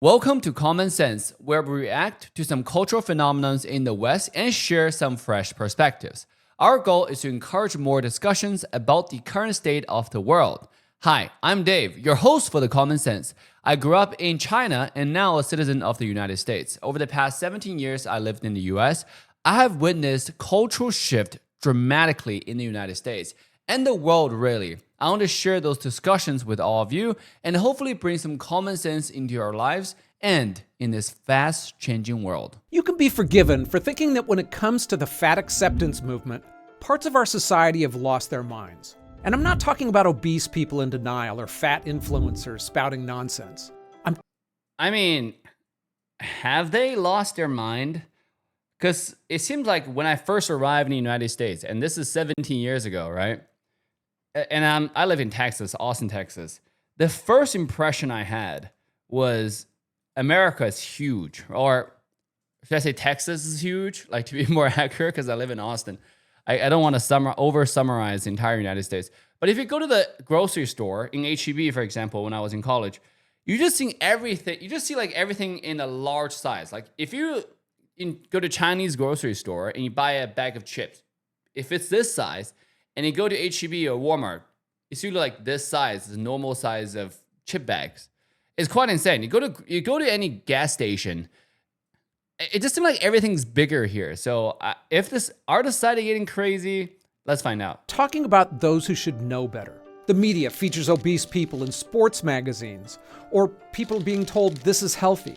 Welcome to Common Sense, where we react to some cultural phenomena in the West and share some fresh perspectives. Our goal is to encourage more discussions about the current state of the world. Hi, I'm Dave, your host for the Common Sense. I grew up in China and now a citizen of the United States. Over the past 17 years I lived in the US, I have witnessed cultural shift dramatically in the United States and the world really. I want to share those discussions with all of you and hopefully bring some common sense into your lives and in this fast changing world. You can be forgiven for thinking that when it comes to the fat acceptance movement, parts of our society have lost their minds. And I'm not talking about obese people in denial or fat influencers spouting nonsense. I mean, have they lost their mind? Because it seems like when I first arrived in the United States, and this is 17 years ago, right? And I live in Texas, Austin, Texas. The first impression I had was America is huge, or should I say Texas is huge? Like, to be more accurate, because I live in Austin. I don't want to over summarize the entire United States. But if you go to the grocery store in H-E-B, for example, when I was in college, you just see everything. You just see like everything in a large size. Like if you go to Chinese grocery store and you buy a bag of chips, if it's this size, and you go to H-E-B or Walmart, it's usually like this size, the normal size of chip bags. It's quite insane. You go to any gas station, it just seems like everything's bigger here. So if this our society getting crazy, let's find out. Talking about those who should know better. The media features obese people in sports magazines, or people being told this is healthy.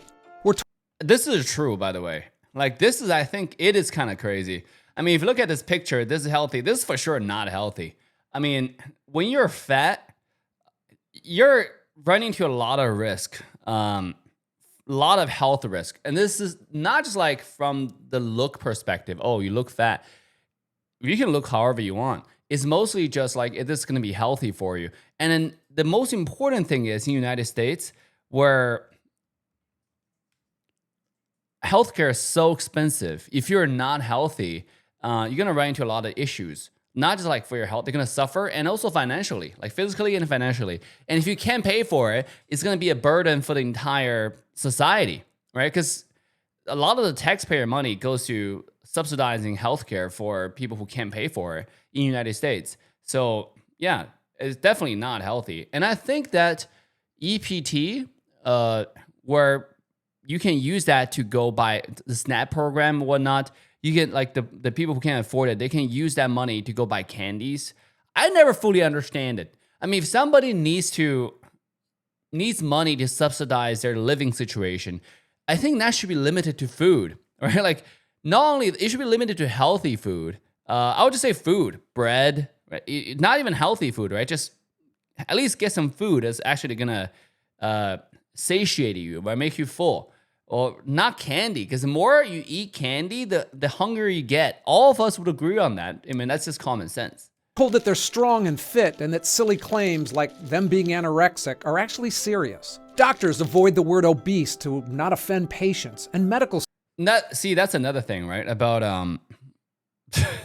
This is true, by the way. Like this is, I think it is kind of crazy. I mean, if you look at this picture, this is healthy. This is for sure not healthy. I mean, when you're fat, you're running into a lot of risk, a lot of health risk. And this is not just like from the look perspective. Oh, you look fat. You can look however you want. It's mostly just like, is this going to be healthy for you? And then the most important thing is in the United States, where healthcare is so expensive. If you're not healthy, you're going to run into a lot of issues, not just like for your health, they're going to suffer, and also financially, like physically and financially. And if you can't pay for it, it's going to be a burden for the entire society, right? Because a lot of the taxpayer money goes to subsidizing healthcare for people who can't pay for it in the United States. So yeah, it's definitely not healthy. And I think that EPT, where you can use that to go buy the SNAP program and whatnot. You get like the people who can't afford it, they can use that money to go buy candies. I never fully understand it. I mean, if somebody needs money to subsidize their living situation, I think that should be limited to food, right? Like not only, it should be limited to healthy food. I would just say food, bread, right? Not even healthy food, right? Just at least get some food that's actually gonna satiate you, right? Make you full. Or not candy, because the more you eat candy, the hungrier you get. All of us would agree on that. I mean, that's just common sense. Told that they're strong and fit and that silly claims like them being anorexic are actually serious. Doctors avoid the word obese to not offend patients, and medical... That's another thing, right? About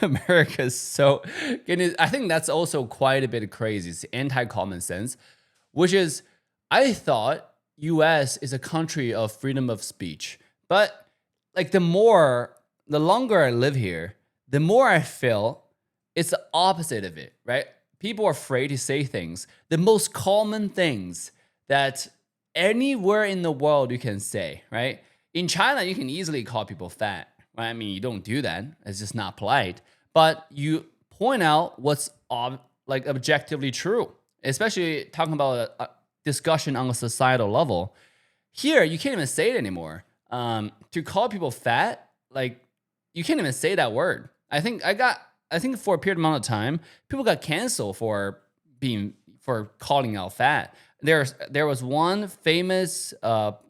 America is so... I think that's also quite a bit crazy. It's anti-common sense, which is, I thought US is a country of freedom of speech. But like the longer I live here, the more I feel it's the opposite of it, right? People are afraid to say things. The most common things that anywhere in the world you can say, right? In China, you can easily call people fat, right? I mean, you don't do that. It's just not polite. But you point out what's like objectively true, especially talking about a discussion on a societal level. Here, you can't even say it anymore. To call people fat, like you can't even say that word. I think for a period amount of time, people got canceled for calling out fat. There was one famous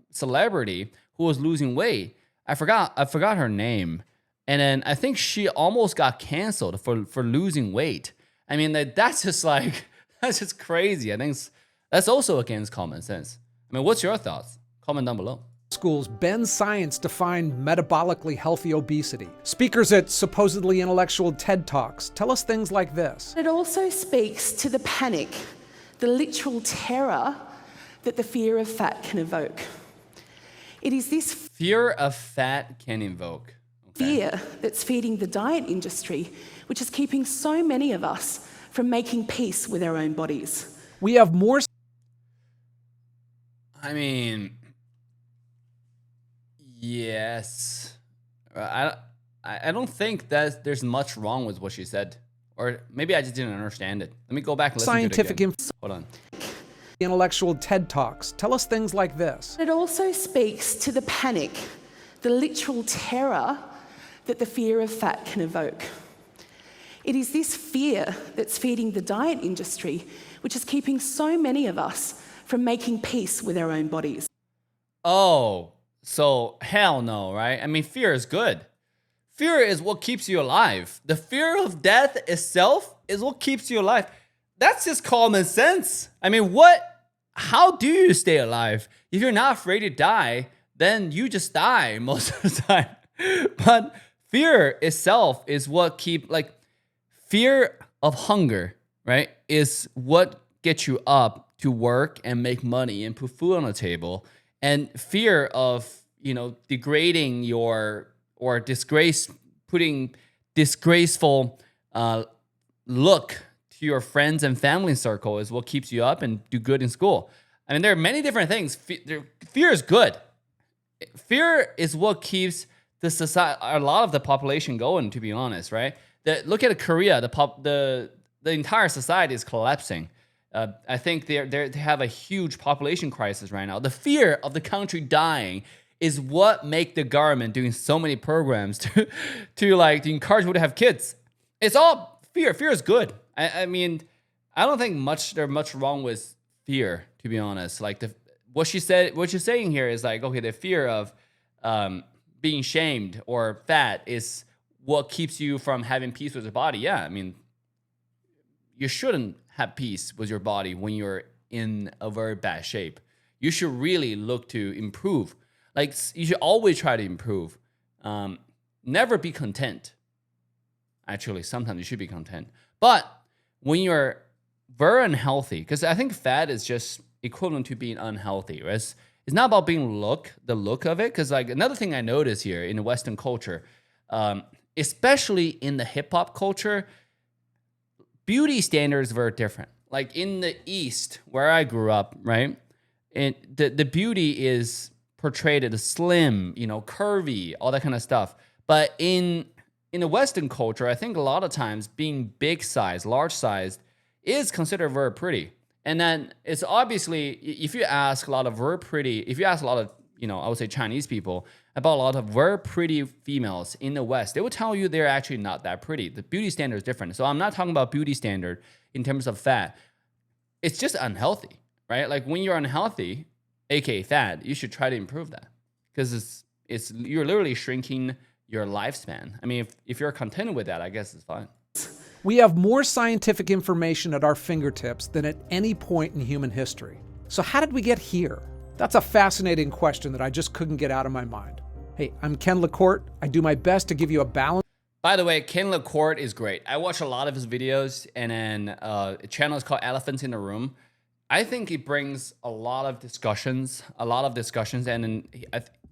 celebrity who was losing weight. I forgot her name, and then I think she almost got canceled for losing weight. I mean, that's just crazy. I think that's also against common sense. I mean, what's your thoughts? Comment down below. Schools bend science to find metabolically healthy obesity. Speakers at supposedly intellectual TED Talks tell us things like this. It also speaks to the panic, the literal terror that the fear of fat can evoke. It is this Fear of fat can invoke. fear that's feeding the diet industry, which is keeping so many of us from making peace with our own bodies. We have more I mean, yes. I don't think that there's much wrong with what she said. Or maybe I just didn't understand it. Let me go back and listen scientific to it again. Hold on. intellectual TED Talks tell us things like this. It also speaks to the panic, the literal terror that the fear of fat can evoke. It is this fear that's feeding the diet industry, which is keeping so many of us from making peace with our own bodies. Oh, so hell no, right? I mean, fear is good. Fear is what keeps you alive. The fear of death itself is what keeps you alive. That's just common sense. I mean, how do you stay alive? If you're not afraid to die, then you just die most of the time. But fear itself is what fear of hunger, right? Is what gets you up to work and make money and put food on the table. And fear of, degrading putting disgraceful look to your friends and family circle is what keeps you up and do good in school. I mean, there are many different things. Fear is good. Fear is what keeps the society, a lot of the population going, to be honest, right? Look at Korea, the entire society is collapsing. I think they have a huge population crisis right now. The fear of the country dying is what make the government doing so many programs to encourage people to have kids. It's all fear. Fear is good. I mean, I don't think there's much wrong with fear, to be honest. Like what you're saying here is like, okay, the fear of being shamed or fat is what keeps you from having peace with your body. Yeah, I mean, you shouldn't have peace with your body when you're in a very bad shape. You should really look to improve. Like, you should always try to improve. Never be content. Actually, sometimes you should be content. But when you're very unhealthy, because I think fat is just equivalent to being unhealthy, right? It's not about being the look of it. Because like another thing I notice here in the Western culture, especially in the hip hop culture, beauty standards are very different. Like in the East, where I grew up, right? And the beauty is portrayed as slim, curvy, all that kind of stuff. But in the Western culture, I think a lot of times being big size, large sized is considered very pretty. And then it's obviously, if you ask a lot of, I would say Chinese people about a lot of very pretty females in the West, they will tell you they're actually not that pretty. The beauty standard is different. So I'm not talking about beauty standard in terms of fat. It's just unhealthy, right? Like when you're unhealthy, aka fat, you should try to improve that because you're literally shrinking your lifespan. I mean, if you're content with that, I guess it's fine. We have more scientific information at our fingertips than at any point in human history. So how did we get here? That's a fascinating question that I just couldn't get out of my mind. Hey, I'm Ken LaCourte. I do my best to give you a balance. By the way, Ken LaCourte is great. I watch a lot of his videos, and then a channel is called Elephants in the Room. I think he brings a lot of discussions, and then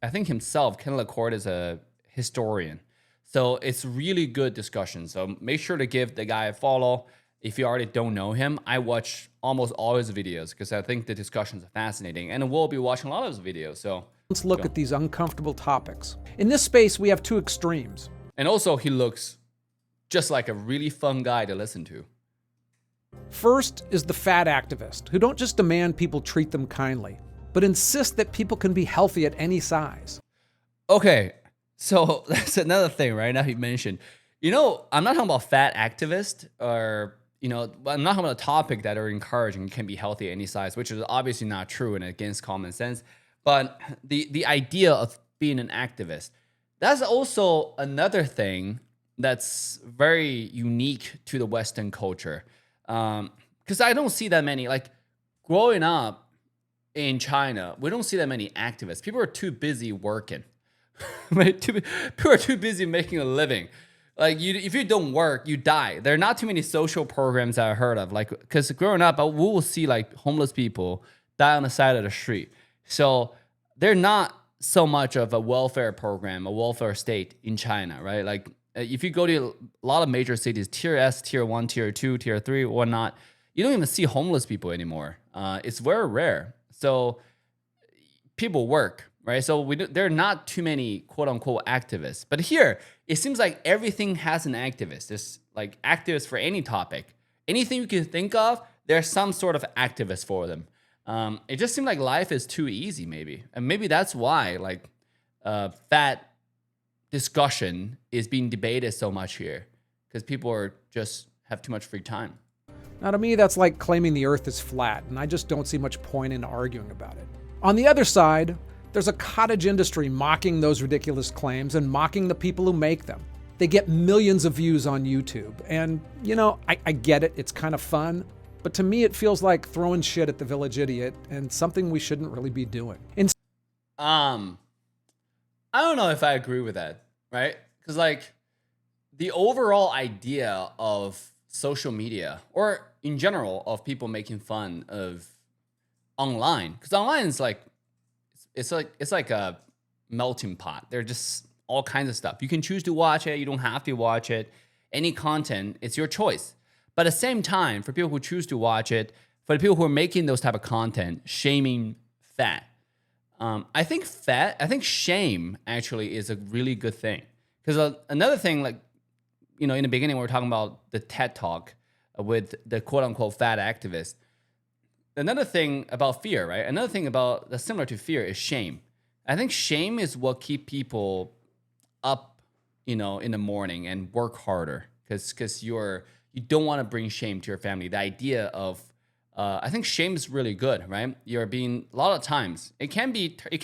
I think himself, Ken LaCourte, is a historian. So it's really good discussion. So make sure to give the guy a follow. If you already don't know him, I watch almost all his videos because I think the discussions are fascinating. And we'll be watching a lot of his videos. So let's look at these uncomfortable topics. In this space, we have two extremes. And also, he looks just like a really fun guy to listen to. First is the fat activist, who don't just demand people treat them kindly, but insist that people can be healthy at any size. Okay, so that's another thing right now he mentioned. I'm not talking about fat activists or, I'm not talking about a topic that are encouraging you can be healthy at any size, which is obviously not true and against common sense. But the idea of being an activist, that's also another thing that's very unique to the Western culture. Because I don't see that many, like growing up in China, we don't see that many activists. People are too busy working. People are too busy making a living. Like if you don't work, you die. There are not too many social programs that I heard of. Like, because growing up, we will see like homeless people die on the side of the street. So they're not so much of a welfare program, a welfare state in China, right? Like if you go to a lot of major cities, tier S, tier 1, tier 2, tier 3, whatnot, you don't even see homeless people anymore. It's very rare. So people work, right? So there are not too many quote unquote activists. But here, it seems like everything has an activist. There's like activists for any topic. Anything you can think of, there's some sort of activist for them. It just seemed like life is too easy, maybe. And maybe that's why like fat discussion is being debated so much here, because people are just have too much free time. Now, to me, that's like claiming the earth is flat, and I just don't see much point in arguing about it. On the other side, there's a cottage industry mocking those ridiculous claims and mocking the people who make them. They get millions of views on YouTube, and, you know, I get it, it's kind of fun, but to me it feels like throwing shit at the village idiot and something we shouldn't really be doing. I don't know if I agree with that, right? Because like the overall idea of social media, or in general of people making fun of online, because online is like it's like a melting pot. They're just all kinds of stuff. You can choose to watch it. You don't have to watch it. Any content, it's your choice. But at the same time, for people who choose to watch it, for the people who are making those type of content, shaming fat. I think shame actually is a really good thing. Because another thing, like, you know, in the beginning, we were talking about the TED Talk with the quote unquote fat activist. Another thing about fear, right? Another thing about that's similar to fear is shame. I think shame is what keep people up, you know, in the morning and work harder because you don't want to bring shame to your family. The idea of I think shame is really good, right? You're being a lot of times it can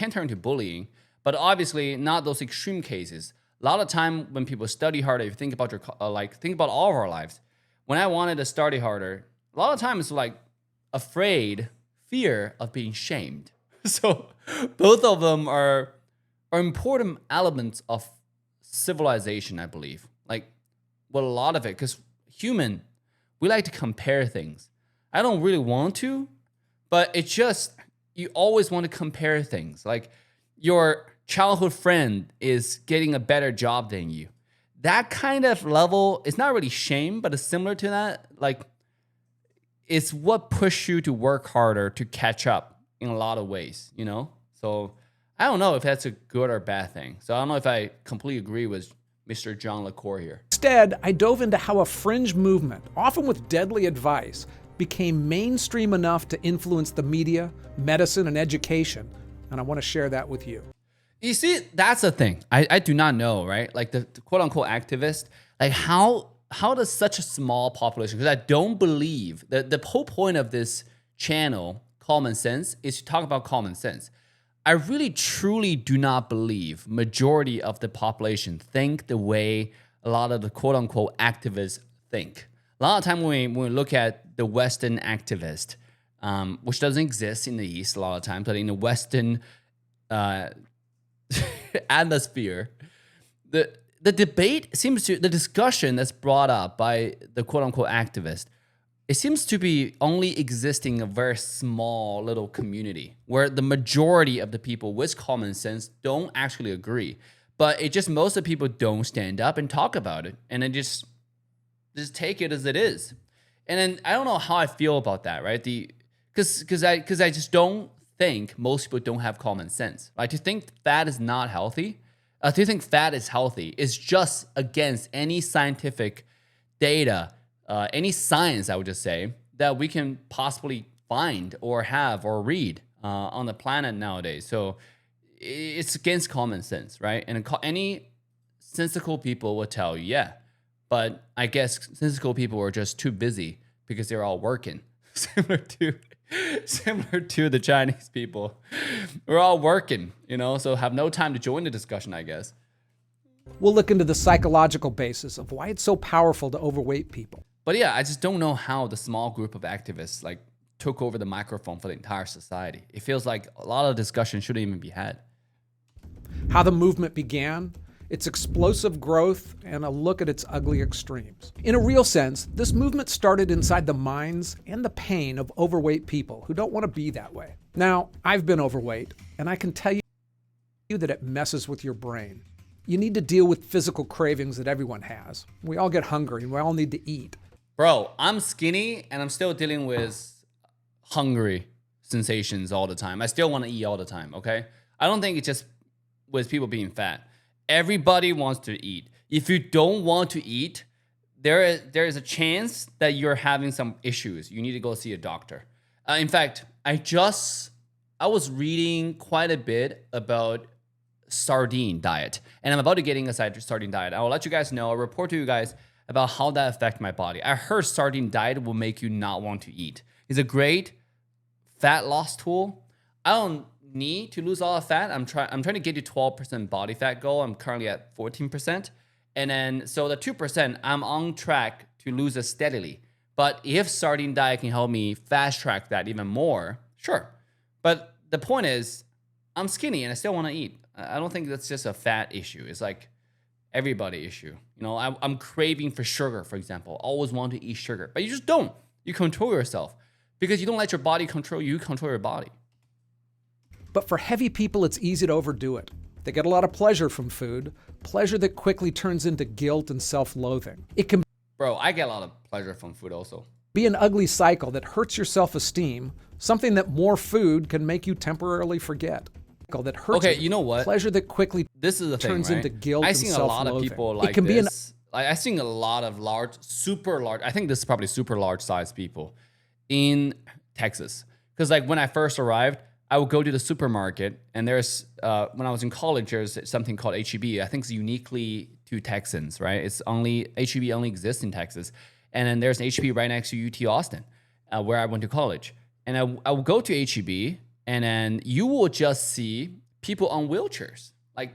turn to bullying, but obviously not those extreme cases. A lot of time when people study harder, if you think about think about all of our lives. When I wanted to study harder, a lot of times like fear of being shamed. So both of them are important elements of civilization, I believe. Like, well, a lot of it, because human, we like to compare things. I don't really want to, but it's just, you always want to compare things. Like your childhood friend is getting a better job than you. That kind of level, it's not really shame, but it's similar to that. Like, it's what pushed you to work harder to catch up in a lot of ways, you know? So I don't know if that's a good or bad thing. So I don't know if I completely agree with Mr. John LaCour here. Instead, I dove into how a fringe movement, often with deadly advice, became mainstream enough to influence the media, medicine, and education. And I want to share that with you. You see, that's the thing. I do not know, right? Like the quote unquote activist, like how does such a small population, because I don't believe that the whole point of this channel, Common Sense, is to talk about common sense. I really truly do not believe majority of the population think the way a lot of the quote unquote activists think. A lot of time when we look at the Western activist, which doesn't exist in the East a lot of times, but in the Western atmosphere, the discussion that's brought up by the quote unquote activist, it seems to be only existing in a very small little community where the majority of the people with common sense don't actually agree. But it just, most of the people don't stand up and talk about it. And then just take it as it is. And then I don't know how I feel about that, right? Because I just don't think most people don't have common sense. Right? To think fat is not healthy, to think fat is healthy is just against any scientific data, any science, I would just say, that we can possibly find or have or read on the planet nowadays. So it's against common sense, right? And any sensical people will tell you, yeah. But I guess sensical people are just too busy because they're all working. Similar to the Chinese people. We're all working, you know, so have no time to join the discussion, I guess. We'll look into the psychological basis of why it's so powerful to overweight people. But yeah, I just don't know how the small group of activists like took over the microphone for the entire society. It feels like a lot of discussion shouldn't even be had. How the movement began, its explosive growth, and a look at its ugly extremes. In a real sense, this movement started inside the minds and the pain of overweight people who don't want to be that way. Now, I've been overweight, and I can tell you that it messes with your brain. You need to deal with physical cravings that everyone has. We all get hungry and we all need to eat. Bro, I'm skinny and I'm still dealing with hungry sensations all the time. I still want to eat all the time, okay? I don't think it's just with people being fat. Everybody wants to eat. If you don't want to eat, there is a chance that you're having some issues. You need to go see a doctor. In fact, I was reading quite a bit about sardine diet, and I'm about to get inside sardine diet. I will let you guys know. I'll report to you guys about how that affects my body. I heard sardine diet will make you not want to eat. It's a great fat loss tool. I don't need to lose all the fat. I'm trying to get to 12% body fat goal. I'm currently at 14%. And then, so the 2%, I'm on track to lose it steadily. But if sardine diet can help me fast track that even more, sure. But the point is, I'm skinny and I still want to eat. I don't think that's just a fat issue. It's like everybody issue. You know, I'm craving for sugar, for example. Always want to eat sugar, but you just don't. You control yourself because you don't let your body control you. You control your body. But for heavy people, it's easy to overdo it. They get a lot of pleasure from food, pleasure that quickly turns into guilt and self-loathing. It can Bro, I get a lot of pleasure from food also. be an ugly cycle that hurts your self-esteem, something that more food can make you temporarily forget. That hurts Okay, you know what? Pleasure that quickly This is the thing, turns right? into guilt I've and seen a lot of self-loathing. people It like can be an this. I've seen a lot of large, super large. I think this is probably super large size people in Texas. Because like when I first arrived, I would go to the supermarket, and there's when I was in college, there's something called HEB. I think it's uniquely to Texans, right? It's only HEB only exists in Texas, and then there's an HEB right next to UT Austin, where I went to college. And I would go to HEB, and then you will just see people on wheelchairs, like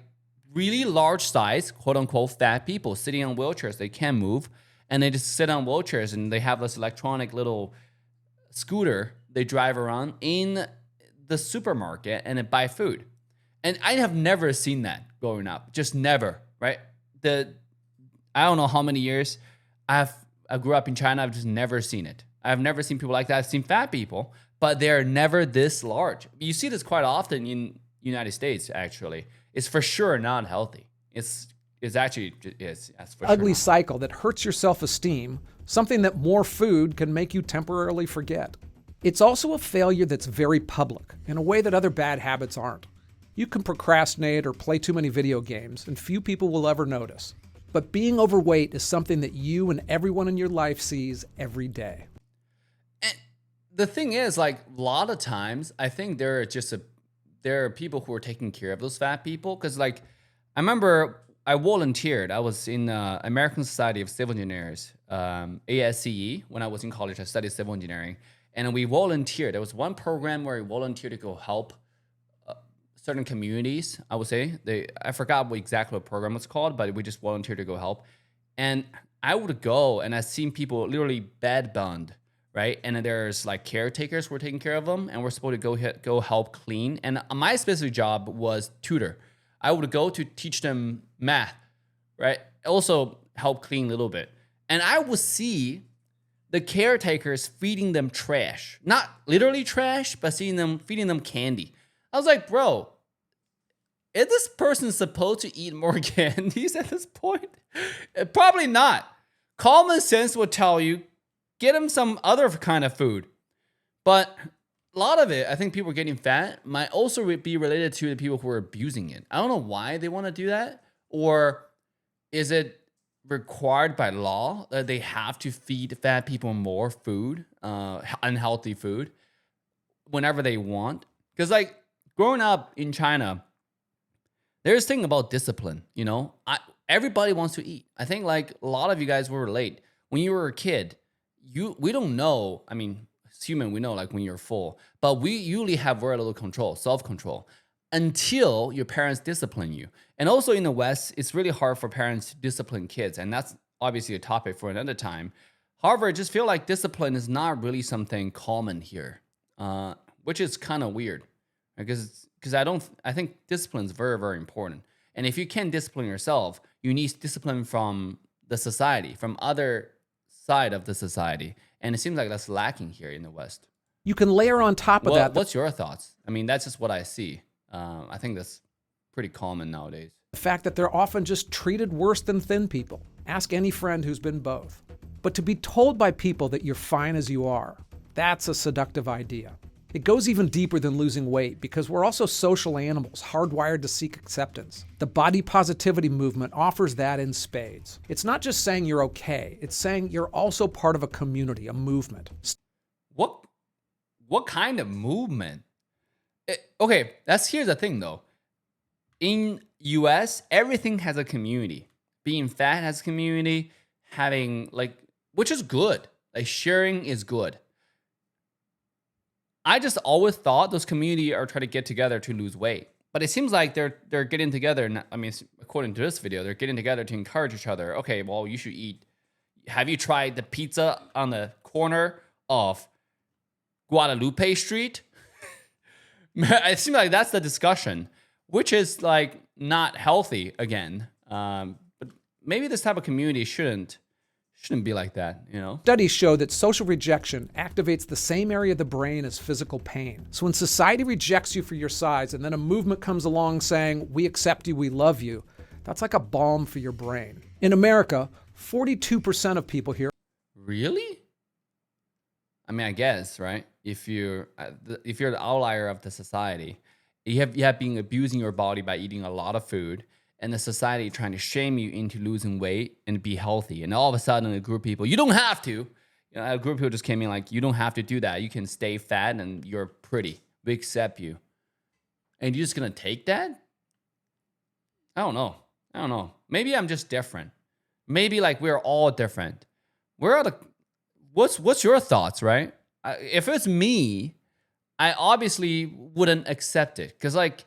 really large size, quote unquote, fat people sitting on wheelchairs. They can't move, and they just sit on wheelchairs, and they have this electronic little scooter they drive around in the supermarket and then buy food. And I have never seen that growing up, just never, right? I don't know how many years I grew up in China. I've just never seen it. I've never seen people like that. I've seen fat people, but they're never this large. You see this quite often in United States, actually. It's for sure not healthy. It's actually, that's for ugly sure cycle that hurts your self-esteem, something that more food can make you temporarily forget. It's also a failure that's very public in a way that other bad habits aren't. You can procrastinate or play too many video games, and few people will ever notice. But being overweight is something that you and everyone in your life sees every day. And the thing is, like, a lot of times, I think there are people who are taking care of those fat people. Because, like, I remember I volunteered. I was in American Society of Civil Engineers, ASCE. When I was in college, I studied civil engineering. And we volunteered. There was one program where we volunteered to go help certain communities, I would say. I forgot exactly what program was called, but we just volunteered to go help. And I would go, and I've seen people literally bed-bound, right? And then there's like caretakers who are taking care of them, and we're supposed to go help clean. And my specific job was tutor. I would go to teach them math, right? Also help clean a little bit. And I would see the caretakers feeding them trash. Not literally trash, but feeding them candy. I was like, bro, is this person supposed to eat more candies at this point? Probably not. Common sense would tell you, get them some other kind of food. But a lot of it, I think people getting fat might also be related to the people who are abusing it. I don't know why they want to do that. Or is it required by law that they have to feed fat people more food, unhealthy food, whenever they want? Because like growing up in China, there's a thing about discipline, you know? Everybody wants to eat. I think like a lot of you guys will relate. When you were a kid, we don't know. I mean, as human, we know like when you're full, but we usually have very little control, self-control, until your parents discipline you. And also in the West, it's really hard for parents to discipline kids. And that's obviously a topic for another time. However, I just feel like discipline is not really something common here, which is kind of weird. Because I think discipline is very, very important. And if you can't discipline yourself, you need discipline from the society, from other side of the society. And it seems like that's lacking here in the West. You can layer on top of that. What's your thoughts? I mean, that's just what I see. I think that's pretty common nowadays. The fact that they're often just treated worse than thin people. Ask any friend who's been both. But to be told by people that you're fine as you are, that's a seductive idea. It goes even deeper than losing weight because we're also social animals, hardwired to seek acceptance. The body positivity movement offers that in spades. It's not just saying you're okay, it's saying you're also part of a community, a movement. What kind of movement? Okay, here's the thing though. In US, everything has a community. Being fat has a community, which is good. Like sharing is good. I just always thought those community are trying to get together to lose weight. But it seems like they're getting together. I mean, according to this video, they're getting together to encourage each other. Okay, well, you should eat. Have you tried the pizza on the corner of Guadalupe Street? It seems like that's the discussion, which is like not healthy again. But maybe this type of community shouldn't be like that, you know? Studies show that social rejection activates the same area of the brain as physical pain. So when society rejects you for your size and then a movement comes along saying, we accept you, we love you, that's like a balm for your brain. In America, 42% of people here. Really? I mean, I guess, right? If you're the outlier of the society, you have been abusing your body by eating a lot of food, and the society trying to shame you into losing weight and be healthy. And all of a sudden, a group of people, you don't have to. You know, a group of people just came in like, you don't have to do that. You can stay fat and you're pretty. We accept you. And you're just going to take that? I don't know. Maybe I'm just different. Maybe like we're all different. What's your thoughts, right? If it's me, I obviously wouldn't accept it. Because like,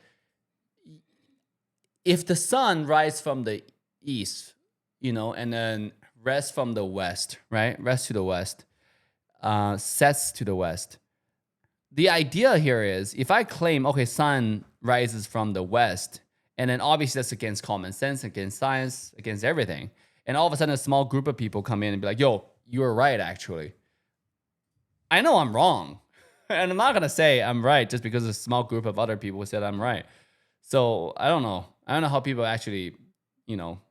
if the sun rises from the east, you know, and then rests from the west, right? Rests to the west, sets to the west. The idea here is if I claim, okay, sun rises from the west, and then obviously that's against common sense, against science, against everything. And all of a sudden a small group of people come in and be like, yo, you were right, actually. I know I'm wrong. And I'm not going to say I'm right just because a small group of other people said I'm right. So I don't know. I don't know how people actually, you know,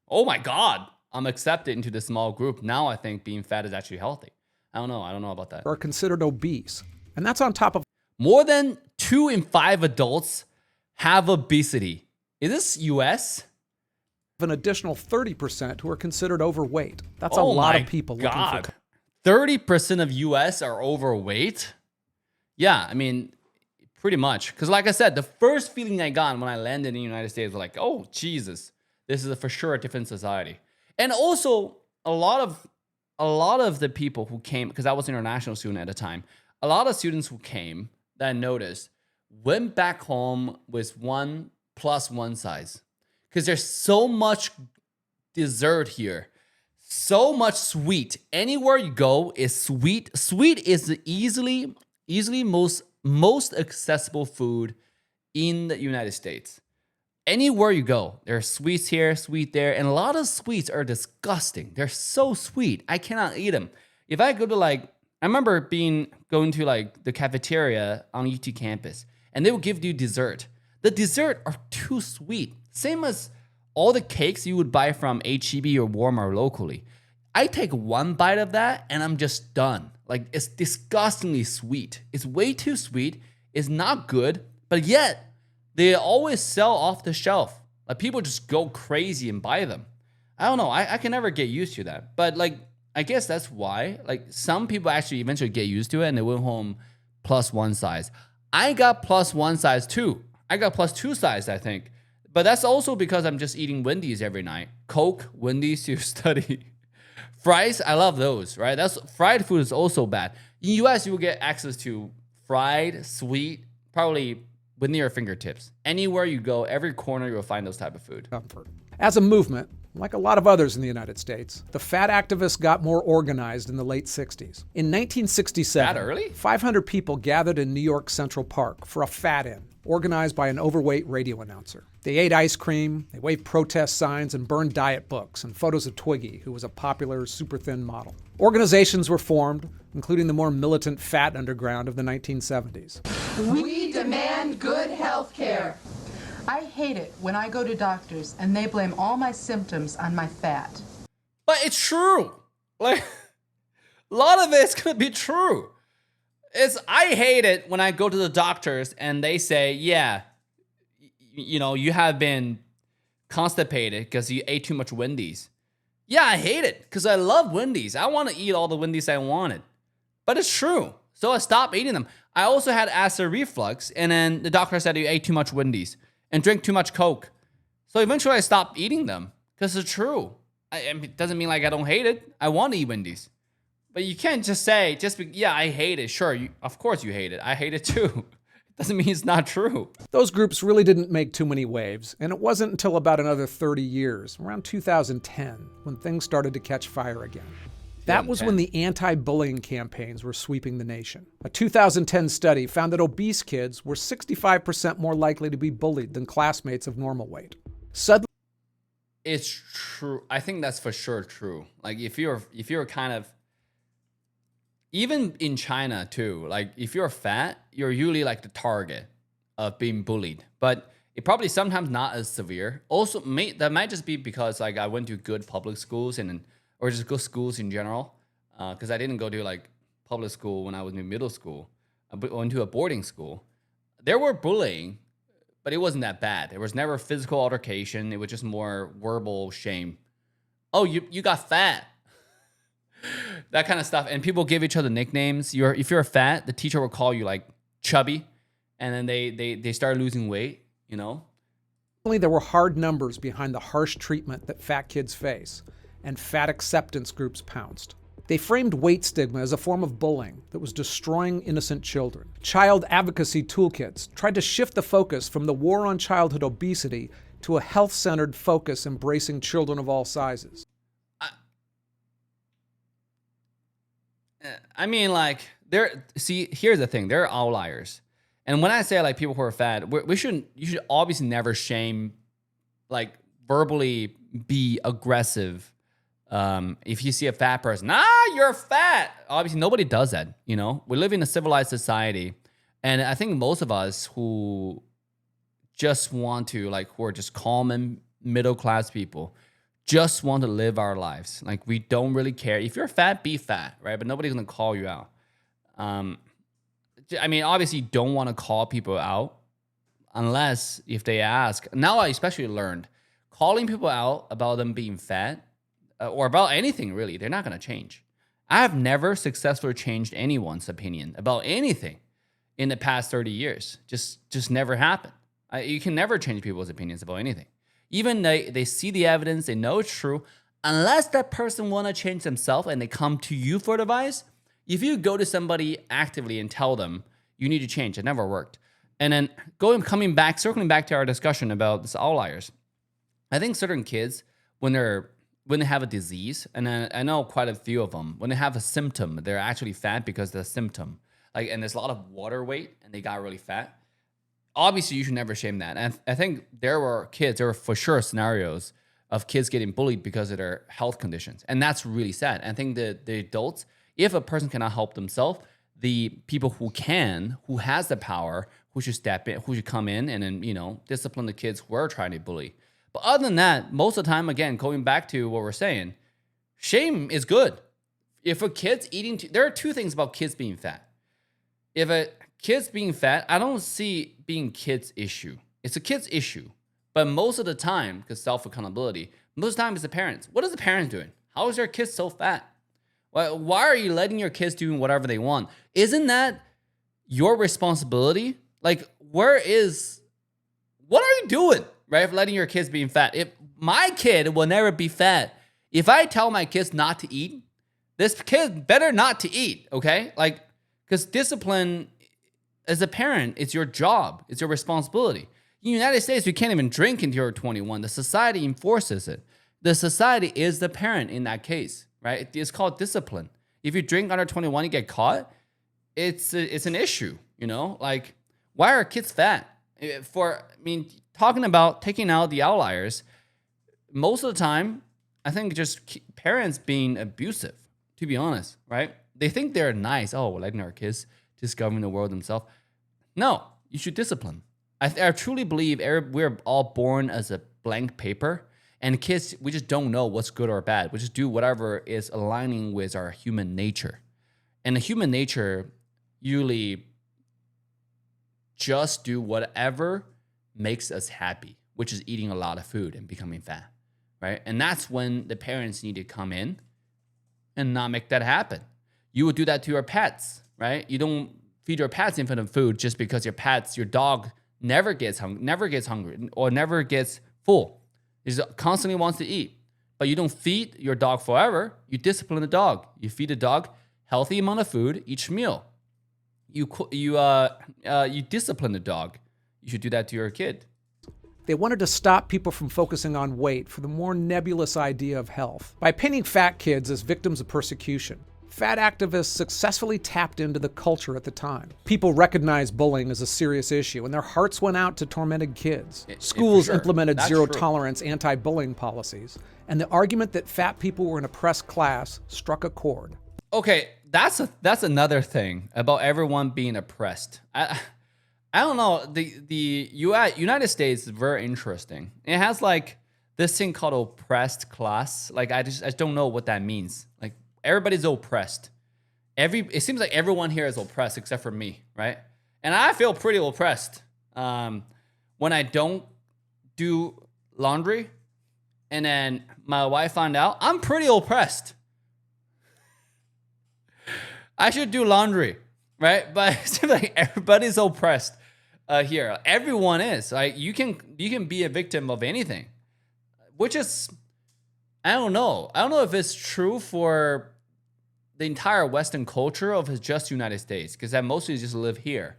oh my God, I'm accepted into the small group. Now I think being fat is actually healthy. I don't know about that. Are considered obese. And that's on top of more than 2 in 5 adults have obesity. Is this US? an additional 30% who are considered overweight. That's a lot of people looking for. 30% of US are overweight? Yeah, I mean, pretty much. Because like I said, the first feeling I got when I landed in the United States was like, oh, Jesus, this is for sure a different society. And also, a lot of the people who came, because I was an international student at the time, a lot of students who came that I noticed went back home with 1+1 size. Because there's so much dessert here. So much sweet. Anywhere you go is sweet. Sweet is the easily most accessible food in the United States. Anywhere you go, there's sweets here, sweet there, and a lot of sweets are disgusting. They're so sweet. I cannot eat them. If I go to I remember going to the cafeteria on UT campus, and they would give you dessert. The dessert are too sweet. Same as all the cakes you would buy from H-E-B or Walmart locally. I take one bite of that and I'm just done. It's disgustingly sweet. It's way too sweet. It's not good, but yet they always sell off the shelf. People just go crazy and buy them. I don't know. I can never get used to that. But I guess that's why. Some people actually eventually get used to it and they went home +1 size. I got +1 size too. I got +2 size, I think. But that's also because I'm just eating Wendy's every night. Coke, Wendy's to study. Fries, I love those, right? Fried food is also bad. In the US, you will get access to fried, sweet, probably within your fingertips. Anywhere you go, every corner, you'll find those type of food. Comfort. As a movement, like a lot of others in the United States, the fat activists got more organized in the late 60s. In 1967, that early? 500 people gathered in New York Central Park for a fat-in, organized by an overweight radio announcer. They ate ice cream, they waved protest signs, and burned diet books and photos of Twiggy, who was a popular super-thin model. Organizations were formed, including the more militant fat underground of the 1970s. We demand good health care. I hate it when I go to doctors and they blame all my symptoms on my fat. But it's true. Like, a lot of it's gonna be true. I hate it when I go to the doctors and they say, yeah, you have been constipated because you ate too much Wendy's. Yeah, I hate it because I love Wendy's. I want to eat all the Wendy's I wanted. But it's true. So I stopped eating them. I also had acid reflux, and then the doctor said you ate too much Wendy's and drank too much Coke. So eventually I stopped eating them because it's true. It doesn't mean like I don't hate it. I want to eat Wendy's. But you can't just say, I hate it. Sure, of course you hate it. I hate it too. It doesn't mean it's not true. Those groups really didn't make too many waves, and it wasn't until about another 30 years, around 2010, when things started to catch fire again. That was when the anti-bullying campaigns were sweeping the nation. A 2010 study found that obese kids were 65% more likely to be bullied than classmates of normal weight. Suddenly, it's true. I think that's for sure true. Like if you're kind of, even in China too, like if you're fat, you're usually like the target of being bullied. But it probably sometimes not as severe. Also, that might just be because like I went to good public schools or just good schools in general. Because I didn't go to like public school when I was in middle school. I went to a boarding school. There were bullying, but it wasn't that bad. There was never physical altercation. It was just more verbal shame. Oh, you got fat. That kind of stuff. And people give each other nicknames. If you're fat, the teacher will call you like chubby. And then they start losing weight, there were hard numbers behind the harsh treatment that fat kids face, and fat acceptance groups pounced. They framed weight stigma as a form of bullying that was destroying innocent children. Child advocacy toolkits tried to shift the focus from the war on childhood obesity to a health-centered focus embracing children of all sizes. I mean, like, here's the thing. There are outliers. And when I say, like, people who are fat, you should obviously never shame, like, verbally be aggressive. If you see a fat person, you're fat. Obviously, nobody does that, We live in a civilized society. And I think most of us who just want to, like, who are just common middle-class people, just want to live our lives. Like, we don't really care. If you're fat, be fat, right? But nobody's going to call you out. I mean, obviously, you don't want to call people out unless if they ask. Now I especially learned calling people out about them being fat or about anything, really, they're not going to change. I have never successfully changed anyone's opinion about anything in the past 30 years. Just never happened. You can never change people's opinions about anything. Even they see the evidence, they know it's true. Unless that person want to change themselves and they come to you for advice, if you go to somebody actively and tell them you need to change, it never worked. And then circling back to our discussion about these outliers, I think certain kids, when they have a disease, and I know quite a few of them, when they have a symptom, they're actually fat because of the symptom. Like, and there's a lot of water weight, and they got really fat. Obviously, you should never shame that. And I think there were for sure scenarios of kids getting bullied because of their health conditions. And that's really sad. And I think the adults, if a person cannot help themselves, the people who has the power, who should step in, who should come in and then, discipline the kids who are trying to bully. But other than that, most of the time, again, going back to what we're saying, shame is good. If a kid's eating, there are two things about kids being fat. If a kid's being fat, I don't see being kids' issue. It's a kid's issue. But most of the time, because self-accountability, most of the time it's the parents. What is the parents doing? How is their kids so fat? Why are you letting your kids doing whatever they want? Isn't that your responsibility? Like, what are you doing, right? For letting your kids being fat. If my kid will never be fat, if I tell my kids not to eat, this kid better not to eat, okay? Like, because discipline, as a parent, it's your job. It's your responsibility. In the United States, you can't even drink until you're 21. The society enforces it. The society is the parent in that case, right? It's called discipline. If you drink under 21, you get caught, it's an issue, Like, why are kids fat? Talking about taking out the outliers, most of the time, I think just parents being abusive, to be honest, right? They think they're nice. Oh, we're letting our kids discover the world themselves. No, you should discipline. I truly believe we're all born as a blank paper, and kids, we just don't know what's good or bad. We just do whatever is aligning with our human nature. And the human nature usually just do whatever makes us happy, which is eating a lot of food and becoming fat, right? And that's when the parents need to come in and not make that happen. You would do that to your pets, right? You don't feed your pets infinite food just because your dog never gets hungry or never gets full. He constantly wants to eat. But you don't feed your dog forever. You discipline the dog. You feed the dog healthy amount of food each meal. You discipline the dog. You should do that to your kid. They wanted to stop people from focusing on weight for the more nebulous idea of health. By painting fat kids as victims of persecution, fat activists successfully tapped into the culture at the time. People recognized bullying as a serious issue, and their hearts went out to tormented kids. Schools implemented zero-tolerance anti-bullying policies, and the argument that fat people were an oppressed class struck a chord. Okay, that's another thing about everyone being oppressed. I don't know. The United States is very interesting. It has like this thing called oppressed class. Like I just don't know what that means. Like everybody's oppressed. It seems like everyone here is oppressed except for me, right? And I feel pretty oppressed when I don't do laundry, and then my wife found out. I'm pretty oppressed. I should do laundry, right? But it seems like everybody's oppressed here. Everyone is. Like you can be a victim of anything, which is, I don't know. I don't know if it's true for the entire Western culture of just United States, because I mostly just live here.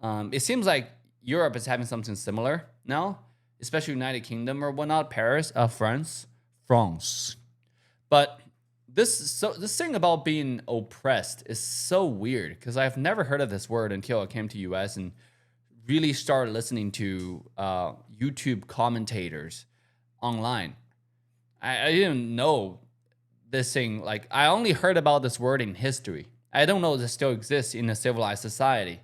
It seems like Europe is having something similar now, especially United Kingdom or whatnot, Paris, France. But this thing about being oppressed is so weird, because I've never heard of this word until I came to US and really started listening to YouTube commentators online. I didn't know this thing. Like I only heard about this word in history. I don't know if it still exists in a civilized society.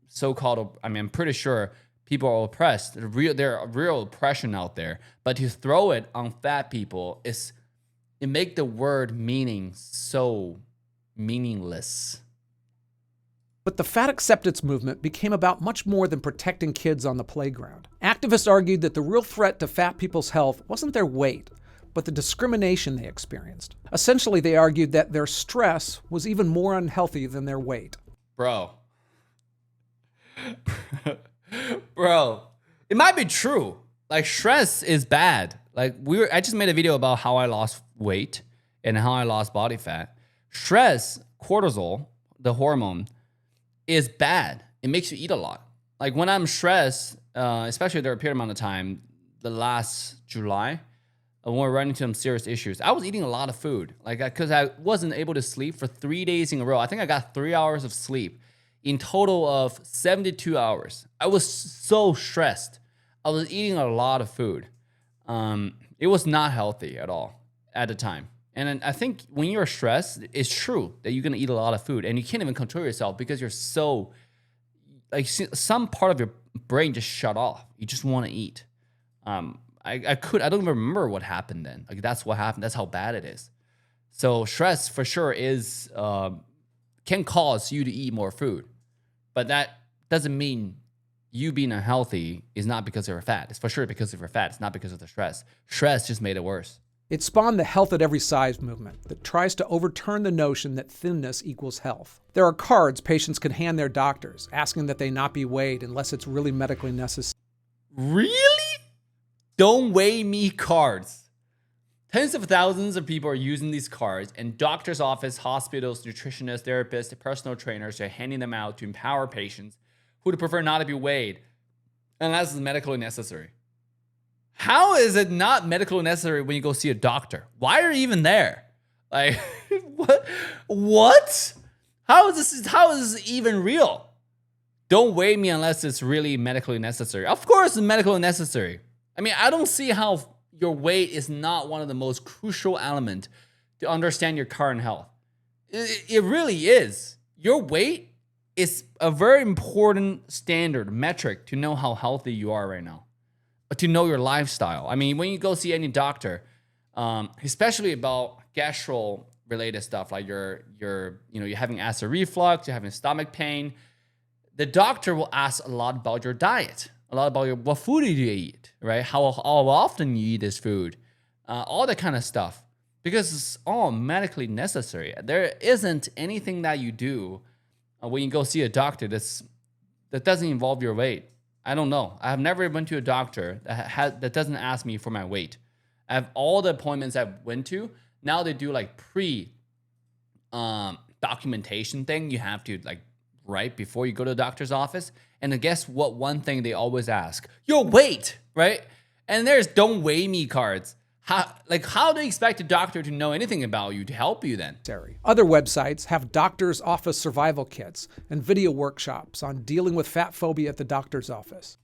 So-called, I mean, I'm pretty sure people are oppressed. There are real oppression out there. But to throw it on fat people it make the word meaning so meaningless. But the fat acceptance movement became about much more than protecting kids on the playground. Activists argued that the real threat to fat people's health wasn't their weight, but the discrimination they experienced. Essentially, they argued that their stress was even more unhealthy than their weight. Bro, it might be true. Like stress is bad. Like I just made a video about how I lost weight and how I lost body fat. Stress, cortisol, the hormone, is bad. It makes you eat a lot. Like when I'm stressed, especially during a period amount of time, the last July, when we're running into some serious issues, I was eating a lot of food. Like because I wasn't able to sleep for 3 days in a row. I think I got 3 hours of sleep in total of 72 hours. I was so stressed. I was eating a lot of food. It was not healthy at all at the time. And I think when you're stressed, it's true that you're going to eat a lot of food and you can't even control yourself because you're so, like some part of your brain just shut off. You just want to eat. I don't even remember what happened then. Like that's what happened. That's how bad it is. So stress for sure can cause you to eat more food, but that doesn't mean you being unhealthy is not because you're fat. It's for sure because of your fat. It's not because of the stress. Stress just made it worse. It spawned the health at every size movement that tries to overturn the notion that thinness equals health. There are cards patients can hand their doctors asking that they not be weighed unless it's really medically necessary. Really? Don't weigh me cards. Tens of thousands of people are using these cards, and doctor's office, hospitals, nutritionists, therapists, personal trainers are handing them out to empower patients who would prefer not to be weighed unless it's medically necessary. How is it not medically necessary when you go see a doctor? Why are you even there? Like, what? How is this even real? Don't weigh me unless it's really medically necessary. Of course it's medically necessary. I mean, I don't see how your weight is not one of the most crucial elements to understand your current health. It really is. Your weight it's a very important standard metric to know how healthy you are right now, to know your lifestyle. I mean, when you go see any doctor, especially about gastro related stuff, like you're having acid reflux, you're having stomach pain, the doctor will ask a lot about your diet, a lot about what food do you eat, right? How often you eat this food, all that kind of stuff, because it's all medically necessary. There isn't anything that you do when you go see a doctor that doesn't involve your weight. I don't know. I have never went to a doctor that doesn't ask me for my weight. I have all the appointments I went to. Now they do like documentation thing. You have to like right before you go to the doctor's office. And guess what? One thing they always ask, your weight, right? And there's don't weigh me cards. How do you expect a doctor to know anything about you to help you then? Other websites have doctor's office survival kits and video workshops on dealing with fat phobia at the doctor's office.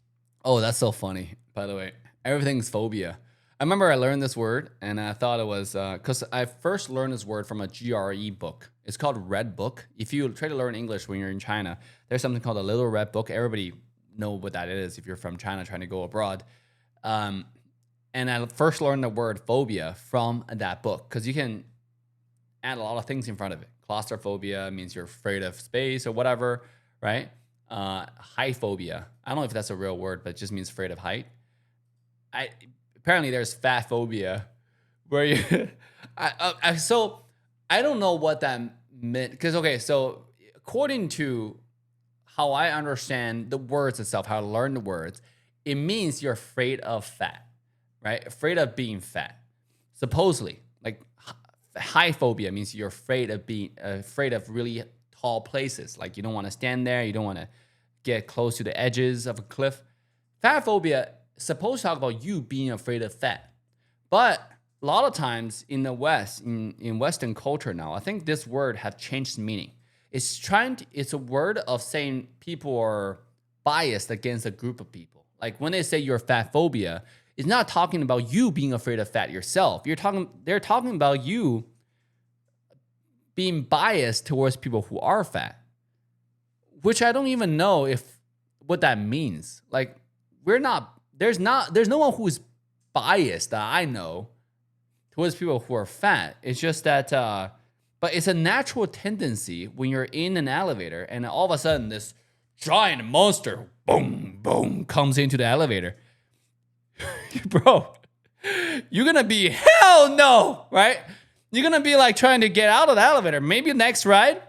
Oh, that's so funny, by the way. Everything's phobia. I remember I learned this word, and I thought it was, because I first learned this word from a GRE book. It's called Red Book. If you try to learn English when you're in China, there's something called a Little Red Book. Everybody know what that is if you're from China trying to go abroad. And I first learned the word phobia from that book, because you can add a lot of things in front of it. Claustrophobia means you're afraid of space or whatever, right? Height phobia. I don't know if that's a real word, but it just means afraid of height. Apparently there's fat phobia, where you. So I don't know what that meant, because so according to how I understand the words itself, how I learn the words, it means you're afraid of fat. Right? Afraid of being fat. Supposedly, like high phobia means you're afraid of really tall places. Like you don't want to stand there. You don't want to get close to the edges of a cliff. Fat phobia is supposed to talk about you being afraid of fat. But a lot of times in the West, in Western culture now, I think this word have changed meaning. It's a word of saying people are biased against a group of people. Like when they say you're fat phobia, it's not talking about you being afraid of fat yourself. They're talking about you being biased towards people who are fat, which I don't even know what that means. Like there's no one who's biased that I know towards people who are fat. It's just that, but it's a natural tendency when you're in an elevator and all of a sudden this giant monster, boom, boom, comes into the elevator. Bro, you're gonna be hell no, right? You're gonna be like trying to get out of the elevator. Maybe next ride.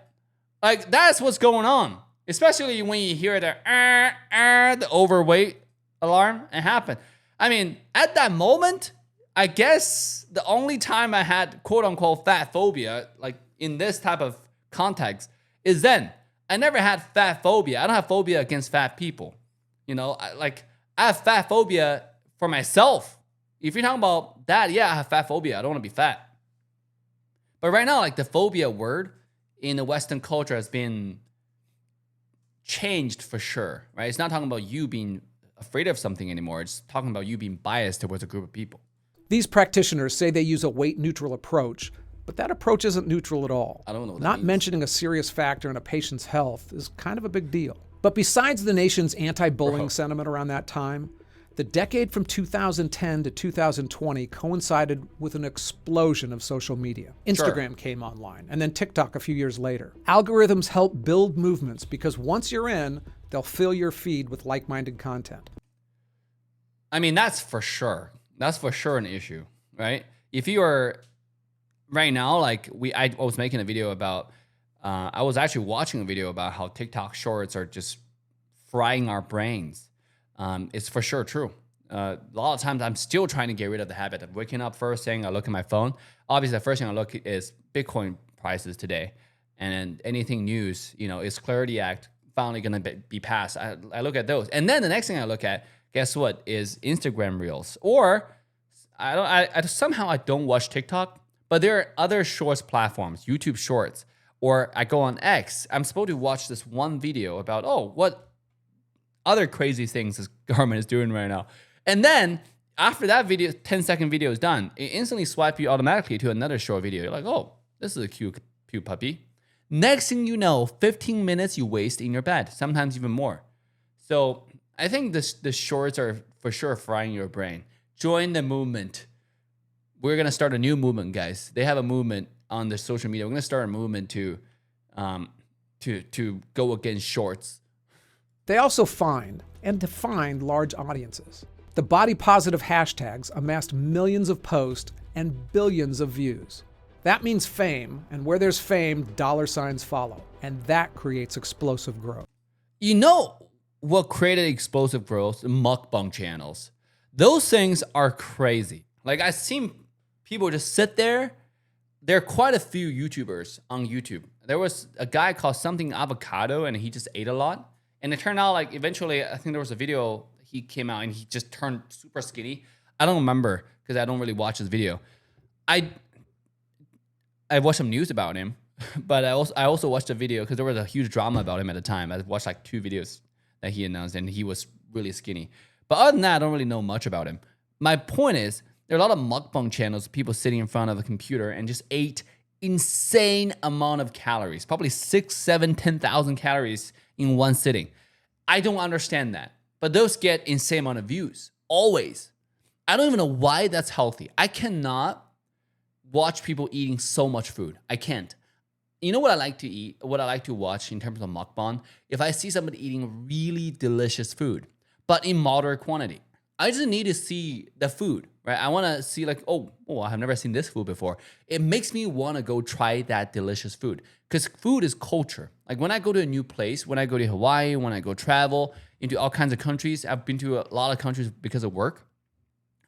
Like that's what's going on. Especially when you hear the overweight alarm and happen. I mean, at that moment, I guess the only time I had quote unquote fat phobia, like in this type of context, is then. I never had fat phobia. I don't have phobia against fat people. I have fat phobia for myself. If you're talking about that, yeah, I have fat phobia. I don't want to be fat. But right now, like the phobia word in the Western culture has been changed for sure, right? It's not talking about you being afraid of something anymore. It's talking about you being biased towards a group of people. These practitioners say they use a weight-neutral approach, but that approach isn't neutral at all. I don't know what that Not means. mentioning a serious factor in a patient's health is kind of a big deal. But besides the nation's anti-bullying sentiment around that time, the decade from 2010 to 2020 coincided with an explosion of social media. Instagram came online, and then TikTok a few years later. Algorithms help build movements because once you're in, they'll fill your feed with like-minded content. I mean, that's for sure. That's for sure an issue, right? If you are right now, like I was making a video about, I was actually watching a video about how TikTok shorts are just frying our brains. It's for sure true. A lot of times I'm still trying to get rid of the habit of waking up first thing, I look at my phone. Obviously, the first thing I look at is Bitcoin prices today. And then anything news, is Clarity Act finally going to be passed? I look at those. And then the next thing I look at, guess what, is Instagram Reels. Or somehow I don't watch TikTok, but there are other shorts platforms, YouTube Shorts. Or I go on X. I'm supposed to watch this one video about, what other crazy things this government is doing right now. And then after that video, 10-second video is done, it instantly swipes you automatically to another short video. You're like, this is a cute puppy. Next thing you know, 15 minutes you waste in your bed, sometimes even more. So I think the shorts are for sure frying your brain. Join the movement. We're gonna start a new movement, guys. They have a movement on the social media. We're gonna start a movement to go against shorts. They also find and define large audiences. The body positive hashtags amassed millions of posts and billions of views. That means fame, and where there's fame, dollar signs follow, and that creates explosive growth. You know what created explosive growth? Mukbang channels. Those things are crazy. Like I've seen people just sit there. There are quite a few YouTubers on YouTube. There was a guy called something avocado, and he just ate a lot. And it turned out like eventually, I think there was a video he came out and he just turned super skinny. I don't remember because I don't really watch his video. I watched some news about him, but I also watched a video because there was a huge drama about him at the time. I watched like 2 videos that he announced, and he was really skinny. But other than that, I don't really know much about him. My point is, there are a lot of mukbang channels, people sitting in front of a computer and just ate insane amount of calories, probably 6, 7, 10,000 calories in one sitting. I don't understand that, but those get insane amount of views, always. I don't even know why that's healthy. I cannot watch people eating so much food. I can't. You know what I like to eat, what I like to watch in terms of mukbang? If I see somebody eating really delicious food, but in moderate quantity, I just need to see the food, right? I want to see like, oh, I have never seen this food before. It makes me want to go try that delicious food because food is culture. Like when I go to a new place, when I go to Hawaii, when I go travel into all kinds of countries, I've been to a lot of countries because of work.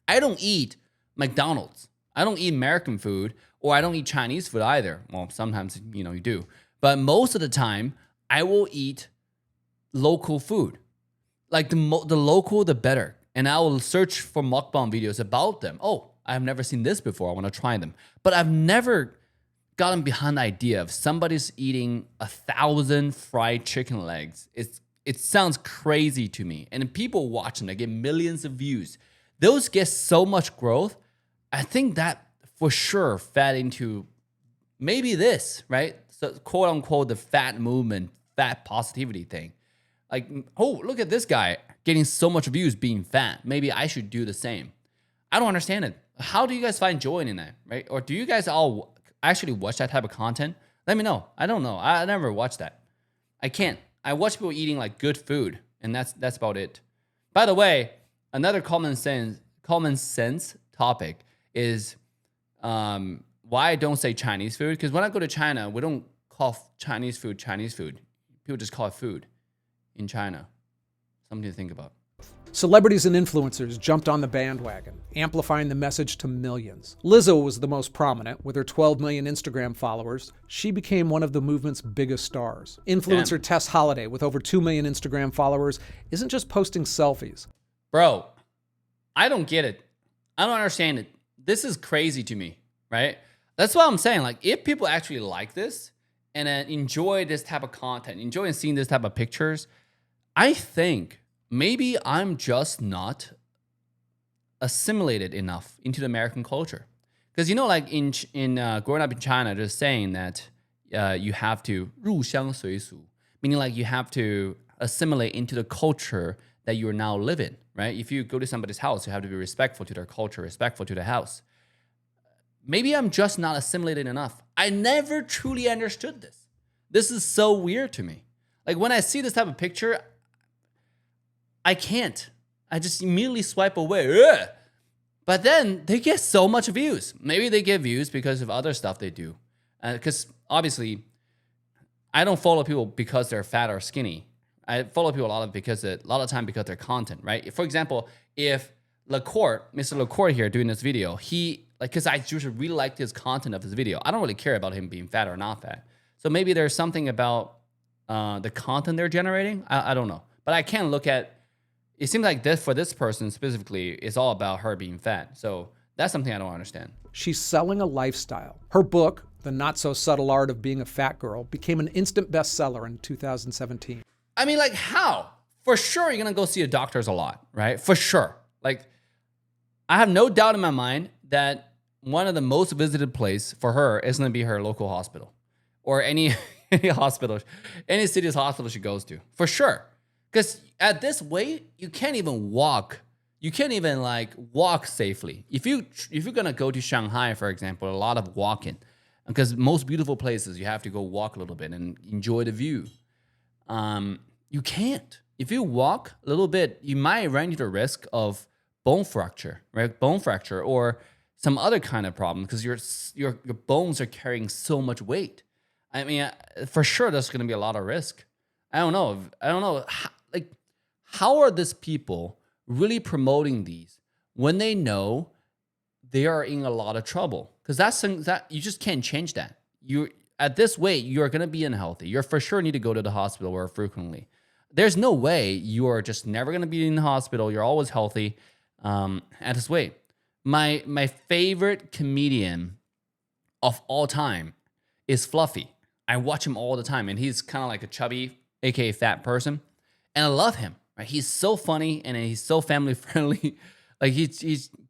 I don't eat McDonald's. I don't eat American food, or I don't eat Chinese food either. Well, sometimes, you do. But most of the time, I will eat local food. Like the local, the better. And I will search for mukbang videos about them. Oh, I've never seen this before. I want to try them. But I've never gotten behind the idea of somebody's eating 1,000 fried chicken legs. It sounds crazy to me. And people watch them, they get millions of views. Those get so much growth. I think that for sure fed into maybe this, right? So quote unquote, the fat movement, fat positivity thing. Like, oh, look at this guy getting so much views being fat. Maybe I should do the same. I don't understand it. How do you guys find joy in that, right? Or do you guys all actually watch that type of content? Let me know. I don't know. I never watched that. I can't. I watch people eating like good food, and that's about it. By the way, another common sense topic is why I don't say Chinese food. Because when I go to China, we don't call Chinese food Chinese food. People just call it food in China. Something to think about. Celebrities and influencers jumped on the bandwagon, amplifying the message to millions. Lizzo was the most prominent. With her 12 million Instagram followers, she became one of the movement's biggest stars. Influencer Tess Holliday, with over 2 million Instagram followers, isn't just posting selfies. Bro, I don't get it. I don't understand it. This is crazy to me, right? That's what I'm saying. Like, if people actually like this and enjoy this type of content, enjoy seeing this type of pictures, I think maybe I'm just not assimilated enough into the American culture. Because, like in growing up in China, just saying that you have to 入乡随俗, meaning like you have to assimilate into the culture that you are now living, right? If you go to somebody's house, you have to be respectful to their culture, respectful to the house. Maybe I'm just not assimilated enough. I never truly understood this. This is so weird to me. Like when I see this type of picture, I can't. I just immediately swipe away. Ugh. But then they get so much views. Maybe they get views because of other stuff they do. Because obviously, I don't follow people because they're fat or skinny. I follow people a lot of time because their content, right? For example, if Mr. Lacourt here doing this video, because I usually really like his content of his video. I don't really care about him being fat or not fat. So maybe there's something about the content they're generating. I don't know. But I can't look at, it seems like this for this person specifically is all about her being fat. So that's something I don't understand. She's selling a lifestyle. Her book, The Not So Subtle Art of Being a Fat Girl, became an instant bestseller in 2017. I mean, like how? For sure you're going to go see a doctors a lot, right? For sure. Like, I have no doubt in my mind that one of the most visited places for her is going to be her local hospital or any any hospital, any city's hospital she goes to, for sure. Because at this weight, you can't even walk. You can't even like walk safely. If you're gonna go to Shanghai, for example, a lot of walking, because most beautiful places you have to go walk a little bit and enjoy the view. You can't. If you walk a little bit, you might run into the risk of bone fracture, right? Bone fracture or some other kind of problem because your bones are carrying so much weight. I mean, for sure, there's going to be a lot of risk. I don't know. How are these people really promoting these when they know they are in a lot of trouble? Because that you just can't change that. You at this weight, you are going to be unhealthy. You're for sure need to go to the hospital more frequently. There's no way you are just never going to be in the hospital. You're always healthy at this weight. My favorite comedian of all time is Fluffy. I watch him all the time, and he's kind of like a chubby, aka fat person, and I love him. Right? He's so funny and he's so family friendly. Like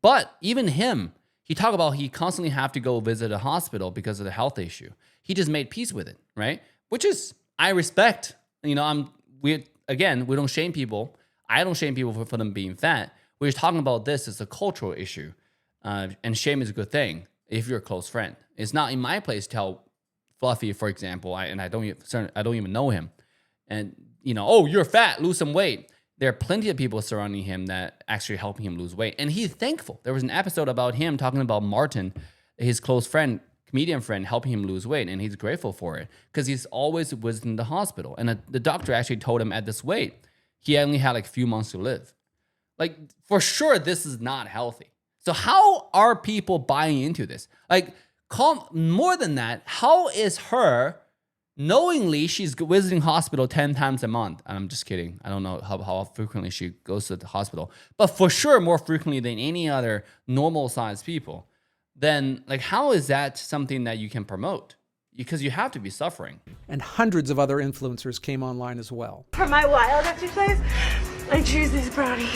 but even him, he talk about he constantly have to go visit a hospital because of the health issue. He just made peace with it, right? Which is I respect. You know, we don't shame people. I don't shame people for them being fat. We're just talking about this as a cultural issue, and shame is a good thing if you're a close friend. It's not in my place to tell Fluffy, for example, I don't even know him, and oh, you're fat, lose some weight. There are plenty of people surrounding him that actually helping him lose weight, and he's thankful. There was an episode about him talking about Martin, his close friend, comedian friend, helping him lose weight, and he's grateful for it because he's always visiting the hospital. And the doctor actually told him at this weight, he only had like a few months to live. Like, for sure, this is not healthy. So how are people buying into this? Like, more than that, how is her knowingly she's visiting hospital 10 times a month? I'm just kidding. I don't know how frequently she goes to the hospital, but for sure more frequently than any other normal sized people. Then like, how is that something that you can promote? Because you have to be suffering. And hundreds of other influencers came online as well. For my wild exercise, I choose this brownie.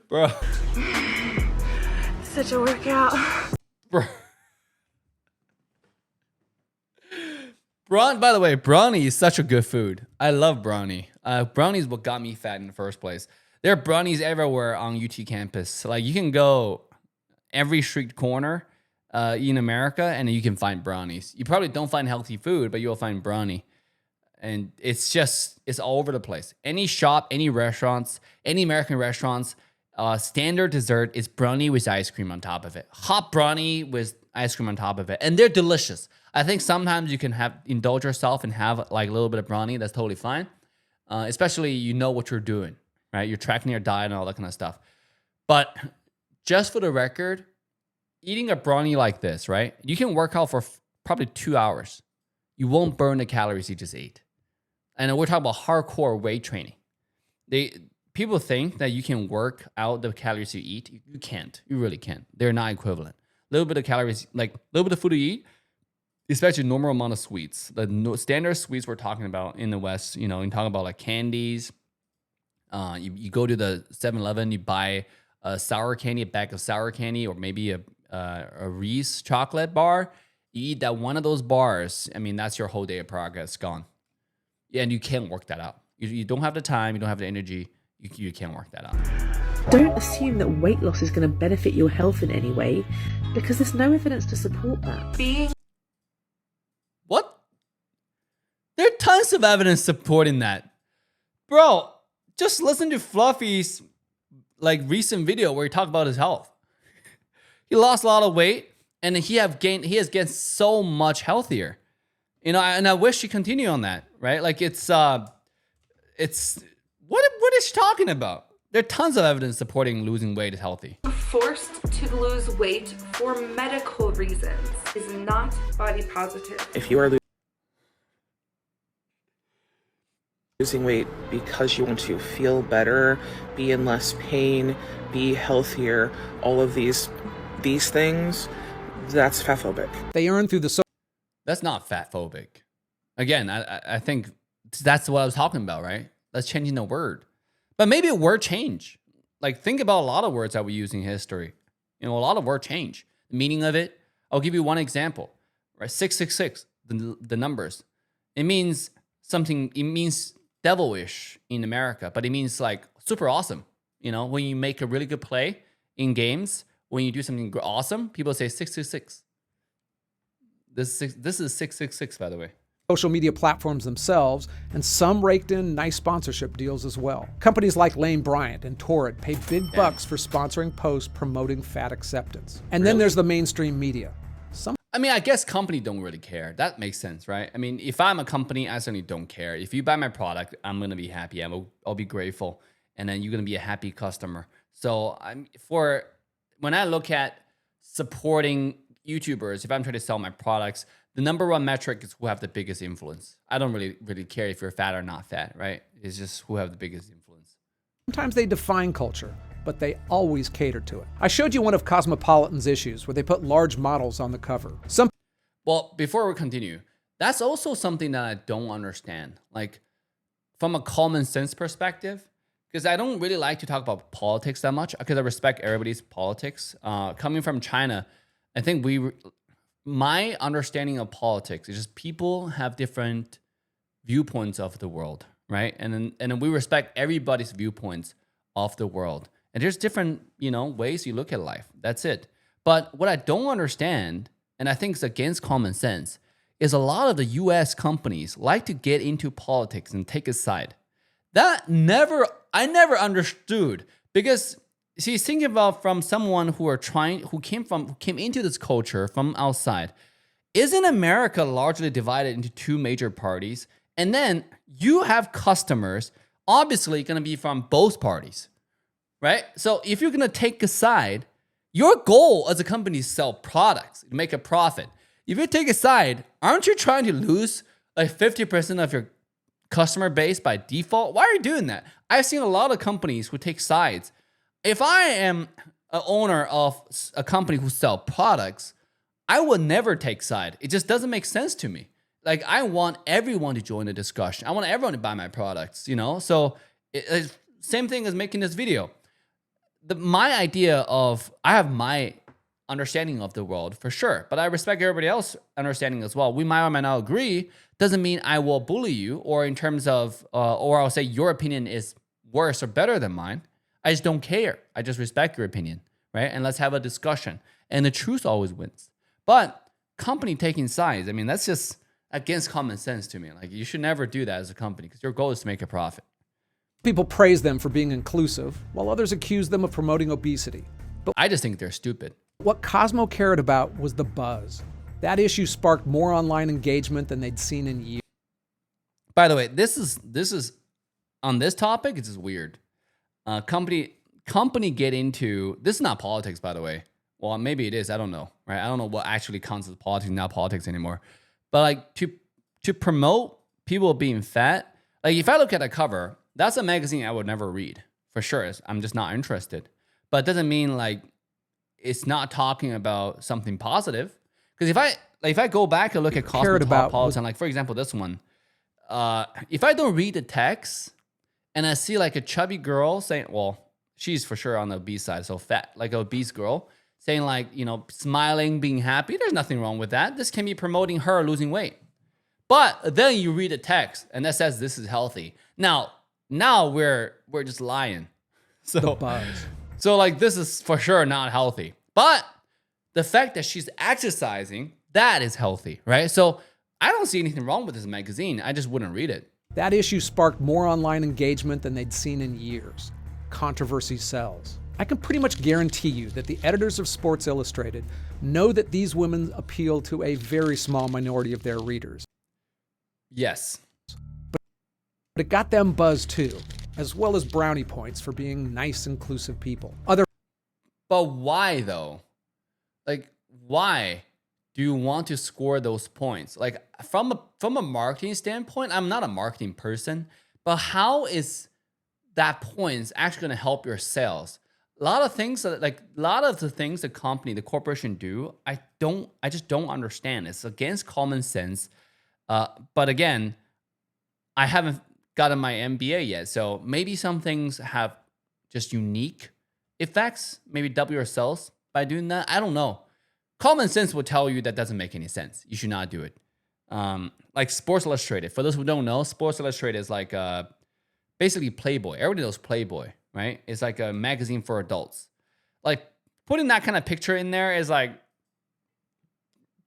Bro. Such a workout. Bro. By the way, brownie is such a good food. I love brownie. Brownie is what got me fat in the first place. There are brownies everywhere on UT campus. Like you can go every street corner in America and you can find brownies. You probably don't find healthy food, but you'll find brownie. And it's all over the place. Any shop, any restaurants, any American restaurants, standard dessert is brownie with ice cream on top of it. Hot brownie with ice cream on top of it. And they're delicious. I think sometimes you can indulge yourself and have like a little bit of brownie. That's totally fine. Especially you know what you're doing, right? You're tracking your diet and all that kind of stuff. But just for the record, eating a brownie like this, right? You can work out for probably 2 hours. You won't burn the calories you just ate. And we're talking about hardcore weight training. People think that you can work out the calories you eat. You can't. You really can't. They're not equivalent. A little bit of calories, like a little bit of food you eat, especially normal amount of sweets. The standard sweets we're talking about in the West, you talk about like candies. You go to the 7-Eleven, you buy a bag of sour candy, or maybe a Reese chocolate bar. You eat that one of those bars. I mean, that's your whole day of progress gone. Yeah, and you can't work that out. You don't have the time. You don't have the energy. You can't work that out. Don't assume that weight loss is going to benefit your health in any way, because there's no evidence to support that. What? There are tons of evidence supporting that. Bro, just listen to Fluffy's recent video where he talked about his health. He lost a lot of weight and he has gained so much healthier. And I wish he continued on that, right? Like it's what is she talking about? There are tons of evidence supporting losing weight is healthy. Forced to lose weight for medical reasons is not body positive. If you are losing weight because you want to feel better, be in less pain, be healthier, all of these things, that's fatphobic. They earn through the That's not fatphobic. Again, I think that's what I was talking about, right? That's changing the word. But maybe a word change. Like think about a lot of words that we use in history. A lot of words change. The meaning of it. I'll give you one example. right? 666, the numbers. It means something, it means devilish in America, but it means like super awesome. You know, when you make a really good play in games, when you do something awesome, people say 666. This is 666, by the way. social media platforms themselves, and some raked in nice sponsorship deals as well. Companies like Lane Bryant and Torrid pay big bucks for sponsoring posts promoting fat acceptance. And then there's the mainstream media. I mean, I guess company don't really care. That makes sense, right? I mean, if I'm a company, I certainly don't care. If you buy my product, I'm gonna be happy. I'll be grateful, and then you're gonna be a happy customer. So when I look at supporting YouTubers, if I'm trying to sell my products, the number one metric is who have the biggest influence. I don't really care if you're fat or not fat, right? It's just who have the biggest influence. Sometimes they define culture, but they always cater to it. I showed you one of Cosmopolitan's issues where they put large models on the cover. Well, before we continue, that's also something that I don't understand. Like, from a common sense perspective, because I don't really like to talk about politics that much, because I respect everybody's politics. Coming from China, I think my understanding of politics is just people have different viewpoints of the world, right? And then we respect everybody's viewpoints of the world. And there's different, ways you look at life. That's it. But what I don't understand, and I think it's against common sense, is a lot of the US companies like to get into politics and take a side. I never understood, because see, thinking about from someone who came into this culture from outside, isn't America largely divided into two major parties? And then you have customers obviously going to be from both parties, right? So if you're going to take a side, your goal as a company is to sell products, to make a profit. If you take a side, aren't you trying to lose like 50% of your customer base by default? Why are you doing that? I've seen a lot of companies who take sides. If I am an owner of a company who sell products, I would never take side. It just doesn't make sense to me. Like, I want everyone to join the discussion. I want everyone to buy my products, So it's same thing as making this video. I have my understanding of the world for sure, but I respect everybody else's understanding as well. We might or might not agree. Doesn't mean I will bully you, or in terms of, or I'll say your opinion is worse or better than mine. I just don't care. I just respect your opinion, right? And let's have a discussion. And the truth always wins. But company taking sides, I mean, that's just against common sense to me. Like, you should never do that as a company, because your goal is to make a profit. People praise them for being inclusive, while others accuse them of promoting obesity. But I just think they're stupid. what Cosmo cared about was the buzz. That issue sparked more online engagement than they'd seen in years. By the way, this is on this topic, it's just weird. Company get into, this is not politics, by the way. Well, maybe it is. I don't know, right? I don't know what actually counts as politics, not politics anymore. But like to promote people being fat, like if I look at a cover, that's a magazine I would never read for sure. I'm just not interested. But it doesn't mean like it's not talking about something positive. Because if I go back and look at Cosmopolitan, like for example this one, if I don't read the text and I see like a chubby girl saying, well, she's for sure on the obese side, so fat, like an obese girl, saying like, smiling, being happy, there's nothing wrong with that. This can be promoting her losing weight. But then you read the text and that says this is healthy. Now we're just lying. So like this is for sure not healthy. But the fact that she's exercising, that is healthy, right? So I don't see anything wrong with this magazine. I just wouldn't read it. That issue sparked more online engagement than they'd seen in years. Controversy sells. I can pretty much guarantee you that the editors of Sports Illustrated know that these women appeal to a very small minority of their readers. Yes. But it got them buzz too, as well as brownie points for being nice, inclusive people. But why though? Like, why do you want to score those points? Like from a marketing standpoint, I'm not a marketing person, but how is that points actually going to help your sales? A lot of the things the corporation do, I just don't understand. It's against common sense. But again, I haven't gotten my MBA yet, so maybe some things have just unique effects. Maybe double your sales by doing that. I don't know. common sense will tell you that doesn't make any sense. You should not do it. Like Sports Illustrated. For those who don't know, Sports Illustrated is like basically Playboy. Everybody knows Playboy, right? It's like a magazine for adults. Like putting that kind of picture in there is like,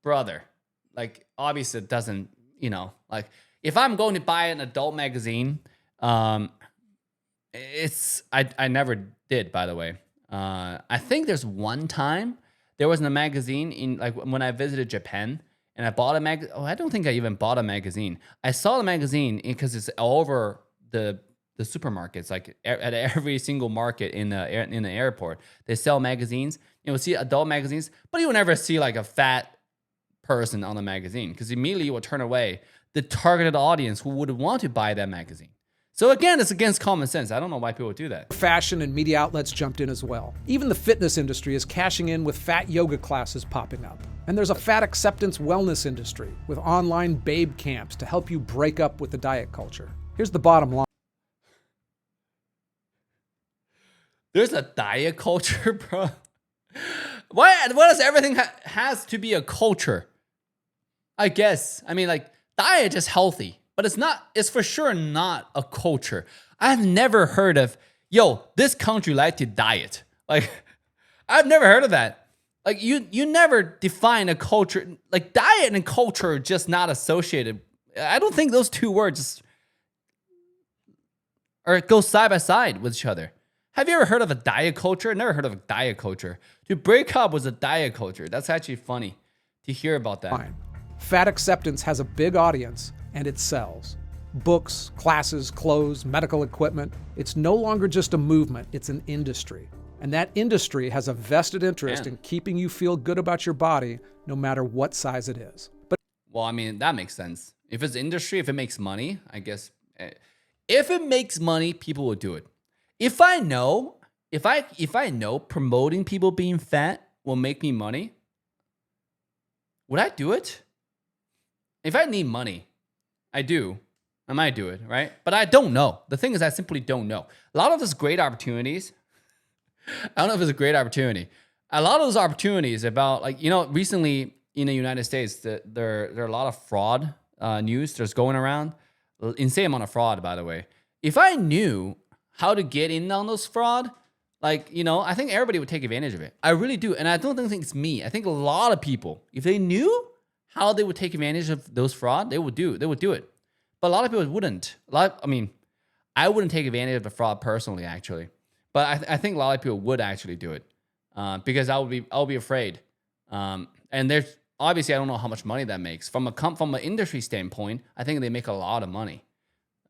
brother, like obviously it doesn't, like if I'm going to buy an adult magazine, I never did, by the way. I think there's one time there was a magazine in like when I visited Japan and I bought a magazine. Oh, I don't think I even bought a magazine. I saw the magazine because it's all over the supermarkets, like at every single market in the airport. They sell magazines. You will see adult magazines, but you will never see like a fat person on the magazine because immediately you will turn away the targeted audience who would want to buy that magazine. So again, it's against common sense. I don't know why people do that. Fashion and media outlets jumped in as well. Even the fitness industry is cashing in with fat yoga classes popping up. And there's a fat acceptance wellness industry with online babe camps to help you break up with the diet culture. Here's the bottom line. There's a diet culture, bro. Why does everything has to be a culture? I guess. I mean, like, diet is healthy, but it's for sure not a culture. I've never heard of, this country like to diet. Like, I've never heard of that. Like, you never define a culture. Like, diet and culture are just not associated. I don't think those two words go side by side with each other. Have you ever heard of a diet culture? Never heard of a diet culture. To break up was a diet culture. That's actually funny to hear about that. Fine. Fat acceptance has a big audience and it sells. Books, classes, clothes, medical equipment. It's no longer just a movement, it's an industry. And that industry has a vested interest in keeping you feel good about your body no matter what size it is. Well, I mean, that makes sense. If it's industry, if it makes money, I guess. If it makes money, people will do it. If I know promoting people being fat will make me money, would I do it? If I need money, I might do it, right? But I don't know. The thing is, I simply don't know. A lot of those great opportunities, I don't know if it's a great opportunity. A lot of those opportunities about recently in the United States, there are a lot of fraud news that's going around. Insane amount of fraud, by the way. If I knew how to get in on those fraud, I think everybody would take advantage of it. I really do. And I don't think it's me. I think a lot of people, if they knew how they would take advantage of those fraud, they would do it. But a lot of people wouldn't. I wouldn't take advantage of the fraud personally, actually. But I think a lot of people would actually do it because I'll be afraid. And there's obviously I don't know how much money that makes from an industry standpoint. I think they make a lot of money.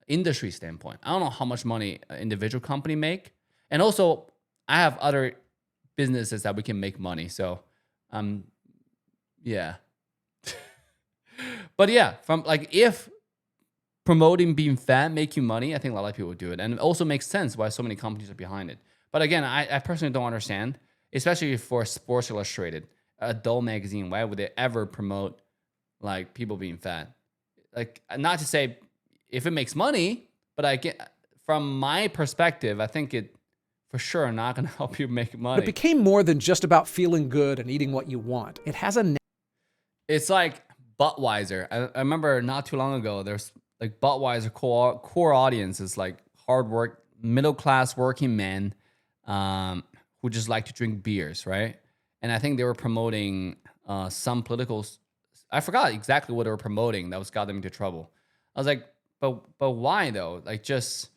Industry standpoint, I don't know how much money an individual company make, and also I have other businesses that we can make money. So, yeah. But yeah, if promoting being fat make you money, I think a lot of people would do it, and it also makes sense why so many companies are behind it. But again, I personally don't understand, especially for Sports Illustrated, a adult magazine. Why would they ever promote like people being fat? Like, not to say if it makes money, but from my perspective, I think it for sure not going to help you make money. It became more than just about feeling good and eating what you want. It has It's like Budweiser. I remember not too long ago, there's like Budweiser core audience is like hard work, middle class working men who just like to drink beers, right? And I think they were promoting some political. I forgot exactly what they were promoting that got them into trouble. I was like, but why though? Like, just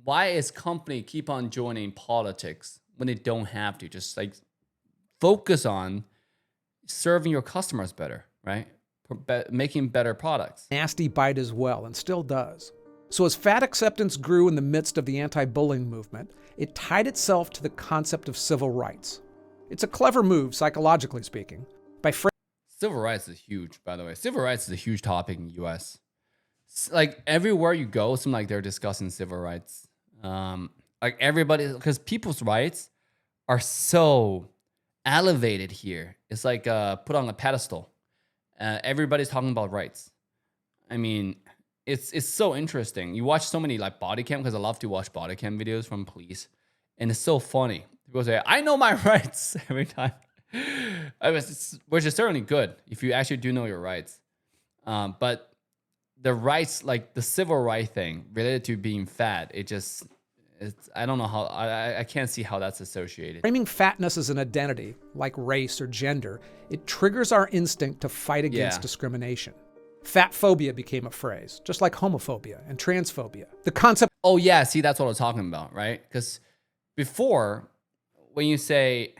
why is company keep on joining politics when they don't have to? Just like focus on serving your customers better, right? Making better products. Nasty bite as well, and still does. So as fat acceptance grew in the midst of the anti-bullying movement, it tied itself to the concept of civil rights. It's a clever move, psychologically speaking. Civil rights is huge, by the way. Civil rights is a huge topic in the U.S. Like everywhere you go, it seems like they're discussing civil rights. Like everybody, because people's rights are so elevated here. It's like put on a pedestal. Everybody's talking about rights. I mean, it's so interesting. You watch so many like body cam, because I love to watch body cam videos from police, and it's so funny. People say, "I know my rights" every time. Which is certainly good if you actually do know your rights. But the rights, like the civil right thing related to being fat, I don't know how, I can't see how that's associated. Framing fatness as an identity, like race or gender, it triggers our instinct to fight against discrimination. Fat phobia became a phrase, just like homophobia and transphobia. The concept. Oh yeah, see, that's what I was talking about, right? Because before, when you say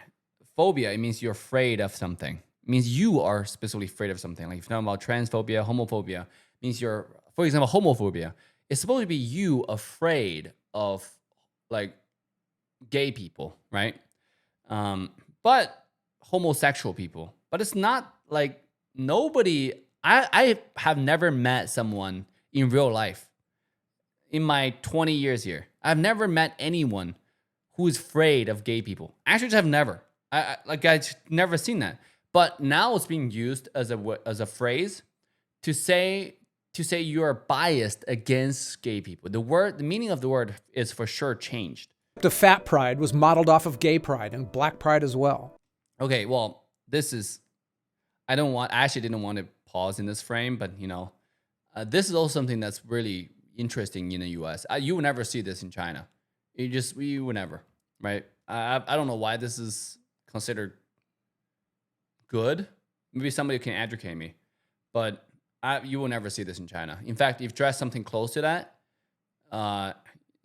phobia, it means you're afraid of something. It means you are specifically afraid of something. Like if you're talking about transphobia, homophobia, means you're, for example, homophobia. It's supposed to be you afraid of like gay people, right? But homosexual people. But it's not like nobody. I have never met someone in real life in my 20 years here. I've never met anyone who is afraid of gay people. Actually, I've never. I've never seen that. But now it's being used as a phrase to say you're biased against gay people. The meaning of the word is for sure changed. The fat pride was modeled off of gay pride and black pride as well. Okay, well, I actually didn't want to pause in this frame, but this is also something that's really interesting in the U.S. You will never see this in China. You would never, right? I don't know why this is considered good. Maybe somebody can educate me, but you will never see this in China. In fact, if you dress something close to that,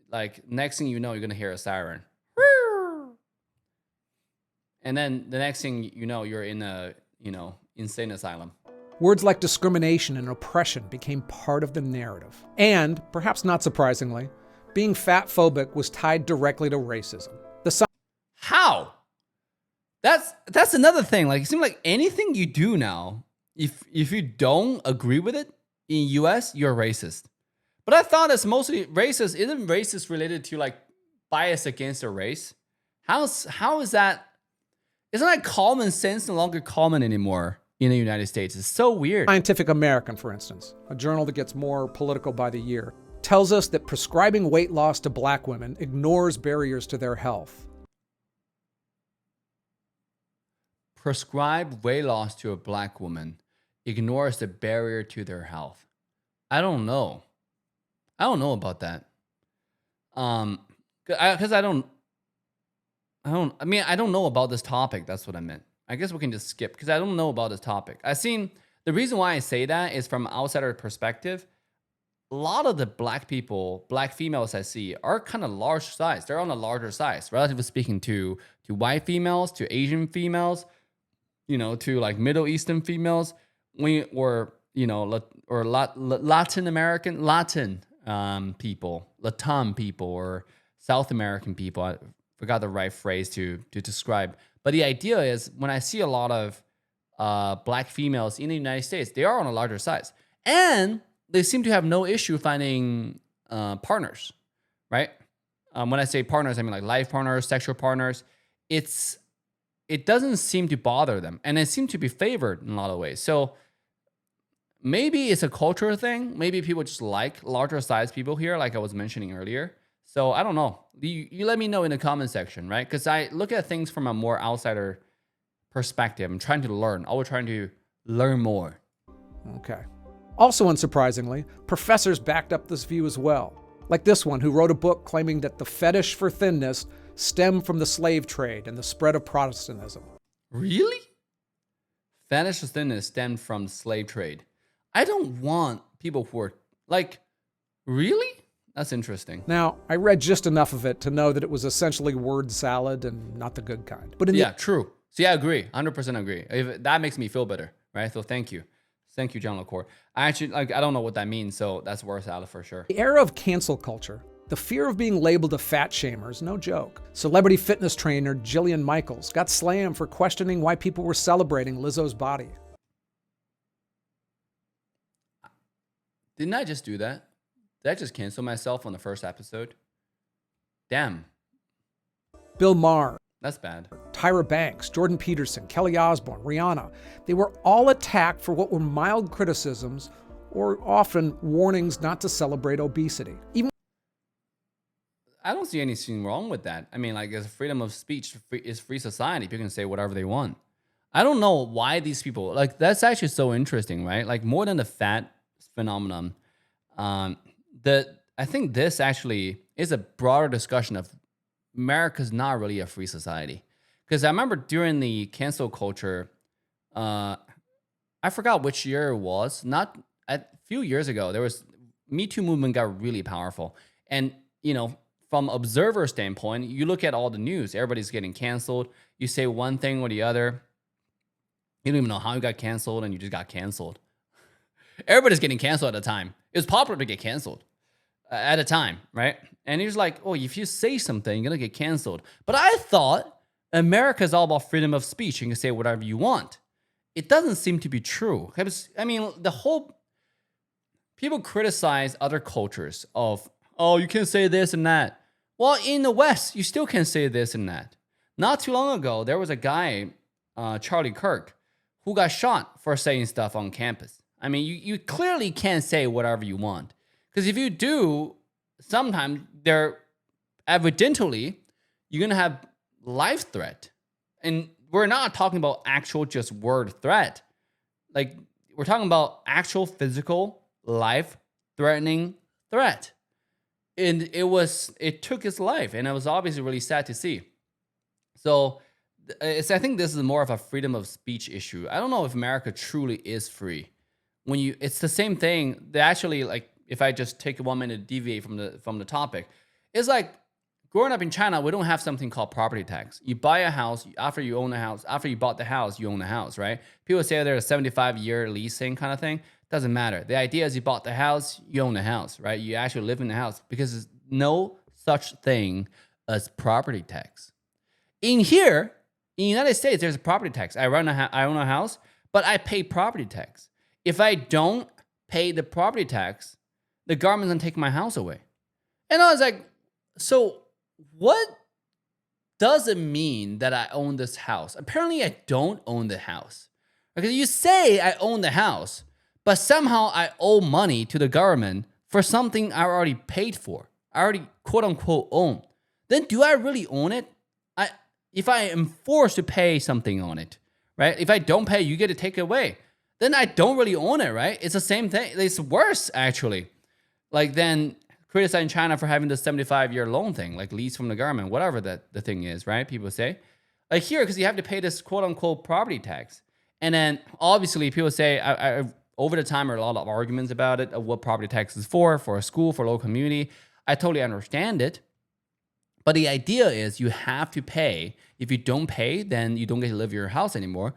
like next thing you know, you're gonna hear a siren, and then the next thing you know, you're in a insane asylum. Words like discrimination and oppression became part of the narrative. And, perhaps not surprisingly, being fat phobic was tied directly to racism. How? That's another thing. Like it seems like anything you do now, if you don't agree with it in US, you're racist. But I thought it's mostly racist. Isn't racist related to like bias against a race? How is that? Isn't that common sense no longer common anymore in the United States? It's so weird. Scientific American, for instance, a journal that gets more political by the year, tells us that prescribing weight loss to black women ignores barriers to their health. Prescribe weight loss to a black woman ignores the barrier to their health. I don't know about that. Because I don't know about this topic. That's what I meant. I guess we can just skip because I don't know about this topic. The reason why I say that is from outsider perspective. A lot of the black females I see are kind of large size. They're on a larger size, relatively speaking, to white females, to Asian females, to like Middle Eastern females, or Latin American, people, Latam people, or South American people. I forgot the right phrase to describe. But the idea is when I see a lot of black females in the United States, they are on a larger size. And they seem to have no issue finding partners, right? When I say partners, I mean like life partners, sexual partners. It doesn't seem to bother them. And they seem to be favored in a lot of ways. So maybe it's a cultural thing. Maybe people just like larger size people here, like I was mentioning earlier. So I don't know. You let me know in the comment section, right? Because I look at things from a more outsider perspective. I'm trying to learn. Always trying to learn more. Okay. Also unsurprisingly, professors backed up this view as well. Like this one, who wrote a book claiming that the fetish for thinness stemmed from the slave trade and the spread of Protestantism. Really? Fetish for thinness stemmed from slave trade. I don't want people who are like, really? That's interesting. Now, I read just enough of it to know that it was essentially word salad and not the good kind. But true. See, I agree. 100% agree. That makes me feel better, right? So thank you. Thank you, John LaCour. I don't know what that means, so that's word salad for sure. The era of cancel culture, the fear of being labeled a fat shamer is no joke. Celebrity fitness trainer Jillian Michaels got slammed for questioning why people were celebrating Lizzo's body. Didn't I just do that? Did I just cancel myself on the first episode? Damn. Bill Maher. That's bad. Tyra Banks, Jordan Peterson, Kelly Osbourne, Rihanna. They were all attacked for what were mild criticisms or often warnings not to celebrate obesity. I don't see anything wrong with that. I mean, like, it's freedom of speech. It's free society. People can say whatever they want. I don't know why these people, like, that's actually so interesting, right? Like, more than the fat phenomenon, um, I think this actually is a broader discussion of America's not really a free society. Because I remember during the cancel culture, uh, I forgot which year it was. Not a few years ago, there was Me Too movement got really powerful, and from observer standpoint, you look at all the news, everybody's getting canceled. You say one thing or the other, you don't even know how you got canceled, and you just got canceled. Everybody's getting canceled at the time. It was popular to get canceled at a time, right? And you're just like, oh, if you say something, you're gonna get canceled. But I thought America is all about freedom of speech. You can say whatever you want. It doesn't seem to be true. I mean, the whole people criticize other cultures of, oh, you can't say this and that. Well, in the West, you still can say this and that. Not too long ago, there was a guy, Charlie Kirk, who got shot for saying stuff on campus. I mean, you clearly can't say whatever you want. Because if you do, sometimes they're evidently, you're going to have life threat. And we're not talking about actual just word threat. Like, we're talking about actual physical, life-threatening threat. And it took his life, and it was obviously really sad to see. So I think this is more of a freedom of speech issue. I don't know if America truly is free. It's the same thing. They actually, like, if I just take 1 minute to deviate from the topic, it's like growing up in China, we don't have something called property tax. You buy a house, after you own the house, after you bought the house, you own the house, right? People say there's a 75-year leasing kind of thing. Doesn't matter. The idea is you bought the house, you own the house, right? You actually live in the house because there's no such thing as property tax. In here, in the United States, there's a property tax. I own a house, but I pay property tax. If I don't pay the property tax, the government's gonna take my house away. And I was like, so what does it mean that I own this house? Apparently, I don't own the house. Because you say I own the house, but somehow I owe money to the government for something I already paid for. I already quote unquote own. Then do I really own it? If I am forced to pay something on it, right? If I don't pay, you get to take it away. Then I don't really own it, right? It's the same thing. It's worse, actually. Like, then criticizing China for having the 75-year loan thing, like lease from the government, whatever the thing is, right? People say. Like here, because you have to pay this quote-unquote property tax. And then, obviously, people say, over the time, there are a lot of arguments about it, of what property tax is for a school, for a local community. I totally understand it. But the idea is you have to pay. If you don't pay, then you don't get to live in your house anymore.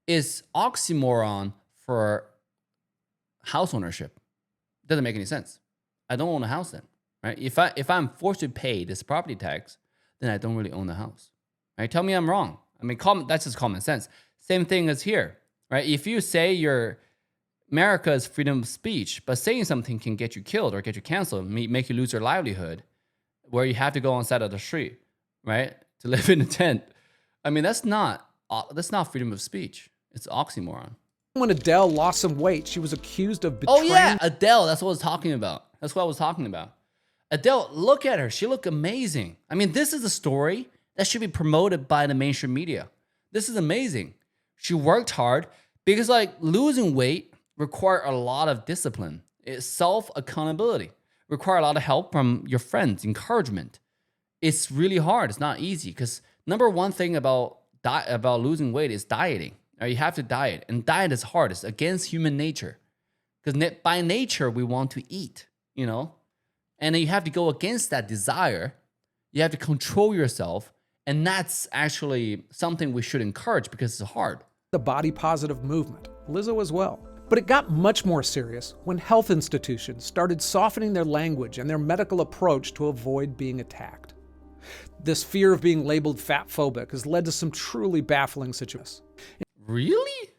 Is oxymoron for house ownership. Doesn't make any sense. I don't own a house then, right? If I'm forced to pay this property tax, then I don't really own the house, right? Tell me I'm wrong. I mean, that's just common sense. Same thing as here, right? If you say America is freedom of speech, but saying something can get you killed or get you canceled, make you lose your livelihood, where you have to go on the side of the street, right, to live in a tent. I mean, that's not freedom of speech. It's oxymoron. When Adele lost some weight, she was accused of Oh betraying... yeah, Adele. That's what I was talking about. Adele, look at her. She looked amazing. I mean, this is a story that should be promoted by the mainstream media. This is amazing. She worked hard because, like, losing weight require a lot of discipline. It's self-accountability. Require a lot of help from your friends, encouragement. It's really hard. It's not easy because number one thing about losing weight is dieting. You have to diet, and diet is hard. It's against human nature because by nature we want to eat, and then you have to go against that desire. You have to control yourself, and that's actually something we should encourage because it's hard. The body positive movement, Lizzo as well. But it got much more serious when health institutions started softening their language and their medical approach to avoid being attacked. This fear of being labeled fat-phobic has led to some truly baffling situations. Really?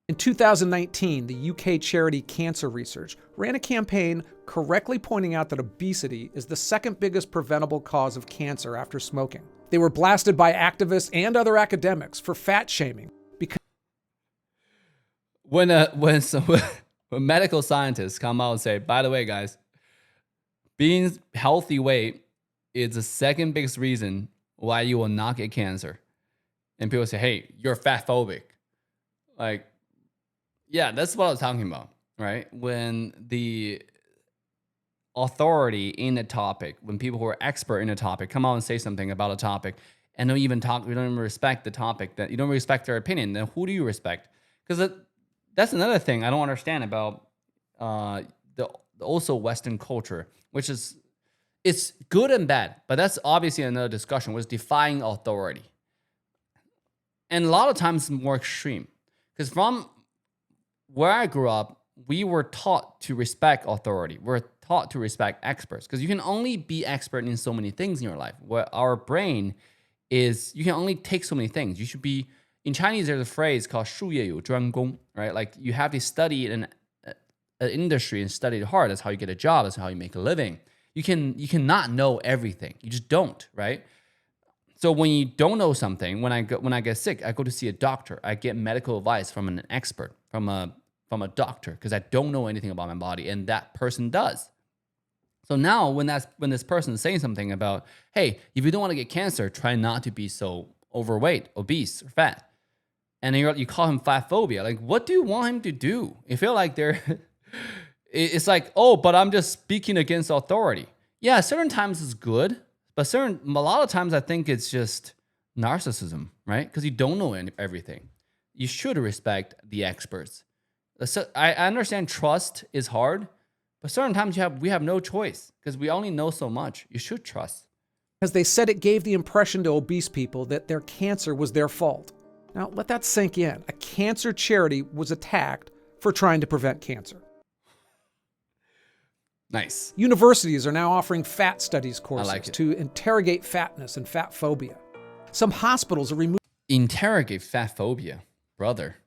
In 2019, the UK charity Cancer Research ran a campaign correctly pointing out that obesity is the second biggest preventable cause of cancer after smoking. They were blasted by activists and other academics for fat shaming because when medical scientists come out and say, by the way, guys, being healthy weight is the second biggest reason why you will not get cancer. And people say, hey, you're fat phobic. Like, yeah, that's what I was talking about, right? When the authority in a topic, when people who are expert in a topic come out and say something about a topic and don't even talk, you don't even respect the topic, that you don't respect their opinion, then who do you respect? Because that's another thing I don't understand about the also Western culture, which is it's good and bad, but that's obviously another discussion, was defying authority. And a lot of times it's more extreme. Because from where I grew up, we were taught to respect authority. We're taught to respect experts because you can only be expert in so many things in your life. Where our brain is, you can only take so many things. You should be, in Chinese, there's a phrase called 术业有专攻, right? Like you have to study in an industry and study it hard. That's how you get a job. That's how you make a living. You cannot know everything. You just don't, right? So when you don't know something, when I get sick, I go to see a doctor. I get medical advice from an expert, from a doctor, because I don't know anything about my body, and that person does. So now when this person is saying something about, hey, if you don't want to get cancer, try not to be so overweight, obese, or fat, and you call him fat phobia. Like, what do you want him to do? You feel like it's like, oh, but I'm just speaking against authority. Yeah, certain times it's good. But a lot of times I think it's just narcissism, right? Because you don't know everything. You should respect the experts. So I understand trust is hard, but certain times we have no choice because we only know so much. You should trust. As they said, it gave the impression to obese people that their cancer was their fault. Now, let that sink in. A cancer charity was attacked for trying to prevent cancer. Nice. Universities are now offering fat studies courses it. to interrogate fatness and fat phobia. Some hospitals are Interrogate fat phobia, brother.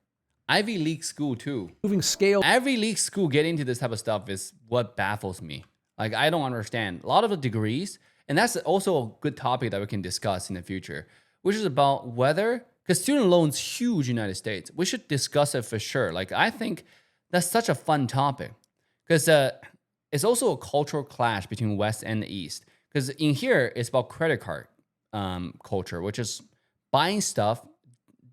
Ivy League school too. removing scales. Ivy League school getting into this type of stuff is what baffles me. Like, I don't understand. A lot of the degrees, and that's also a good topic that we can discuss in the future, which is about whether, because student loans huge in the United States. We should discuss it for sure. Like, I think that's such a fun topic because it's also a cultural clash between West and the East. Because in here, it's about credit card culture, which is buying stuff,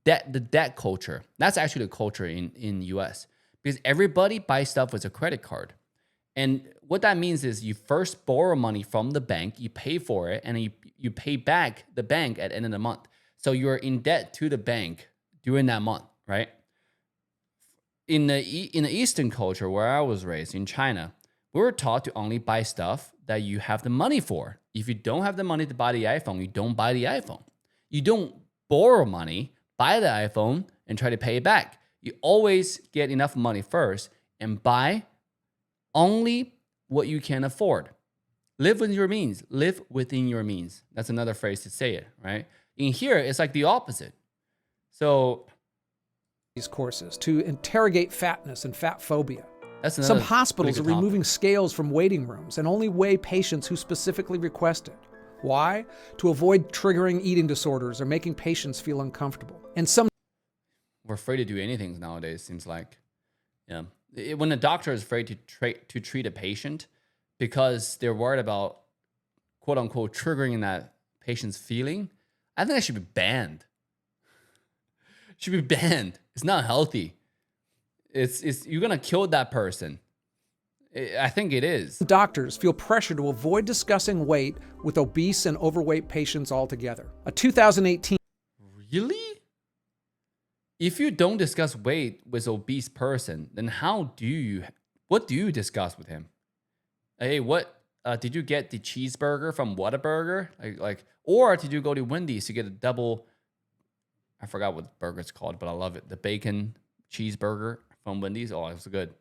the debt culture. That's actually the culture in US. Because everybody buys stuff with a credit card. And what that means is you first borrow money from the bank, you pay for it, and you pay back the bank at the end of the month. So you're in debt to the bank during that month, right? In the Eastern culture, where I was raised, in China, we were taught to only buy stuff that you have the money for. If you don't have the money to buy the iPhone, you don't buy the iPhone. You don't borrow money, buy the iPhone, and try to pay it back. You always get enough money first and buy only what you can afford. Live within your means. Live within your means. That's another phrase to say it, right? In here, it's like the opposite. So these courses to interrogate fatness and fat phobia. that's Some another hospitals are pretty good removing scales from waiting rooms and only weigh patients who specifically request it. Why? To avoid triggering eating disorders or making patients feel uncomfortable. And some We're afraid to do anything nowadays, seems like. Yeah. When a doctor is afraid to treat a patient because they're worried about, quote unquote, triggering that patient's feeling, I think that should be banned. Should be banned. It's not healthy. It's you're gonna kill that person. I think it is. doctors feel pressure to avoid discussing weight with obese and overweight patients altogether. A 2018 Really? If you don't discuss weight with obese person, then what do you discuss with him? Hey, what did you get the cheeseburger from Whataburger? Or did you go to Wendy's to get a double? I forgot what the burger's called, but I love it. The bacon cheeseburger from Wendy's. Oh, it was good.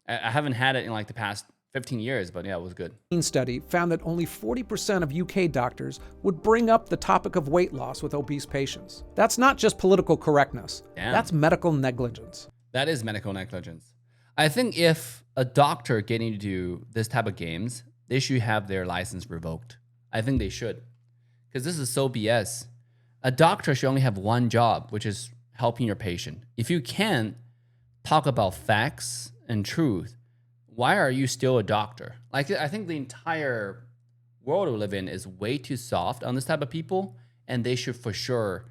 I haven't had it in like the past 15 years, but yeah, it was good. study found that only 40% of UK doctors would bring up the topic of weight loss with obese patients. That's not just political correctness. Damn. That's medical negligence. That is medical negligence. I think if a doctor getting to do this type of games, they should have their license revoked. I think they should. Because this is so BS. A doctor should only have one job, which is helping your patient. If you can't talk about facts and truth, why are you still a doctor? Like, I think the entire world we live in is way too soft on this type of people, and they should for sure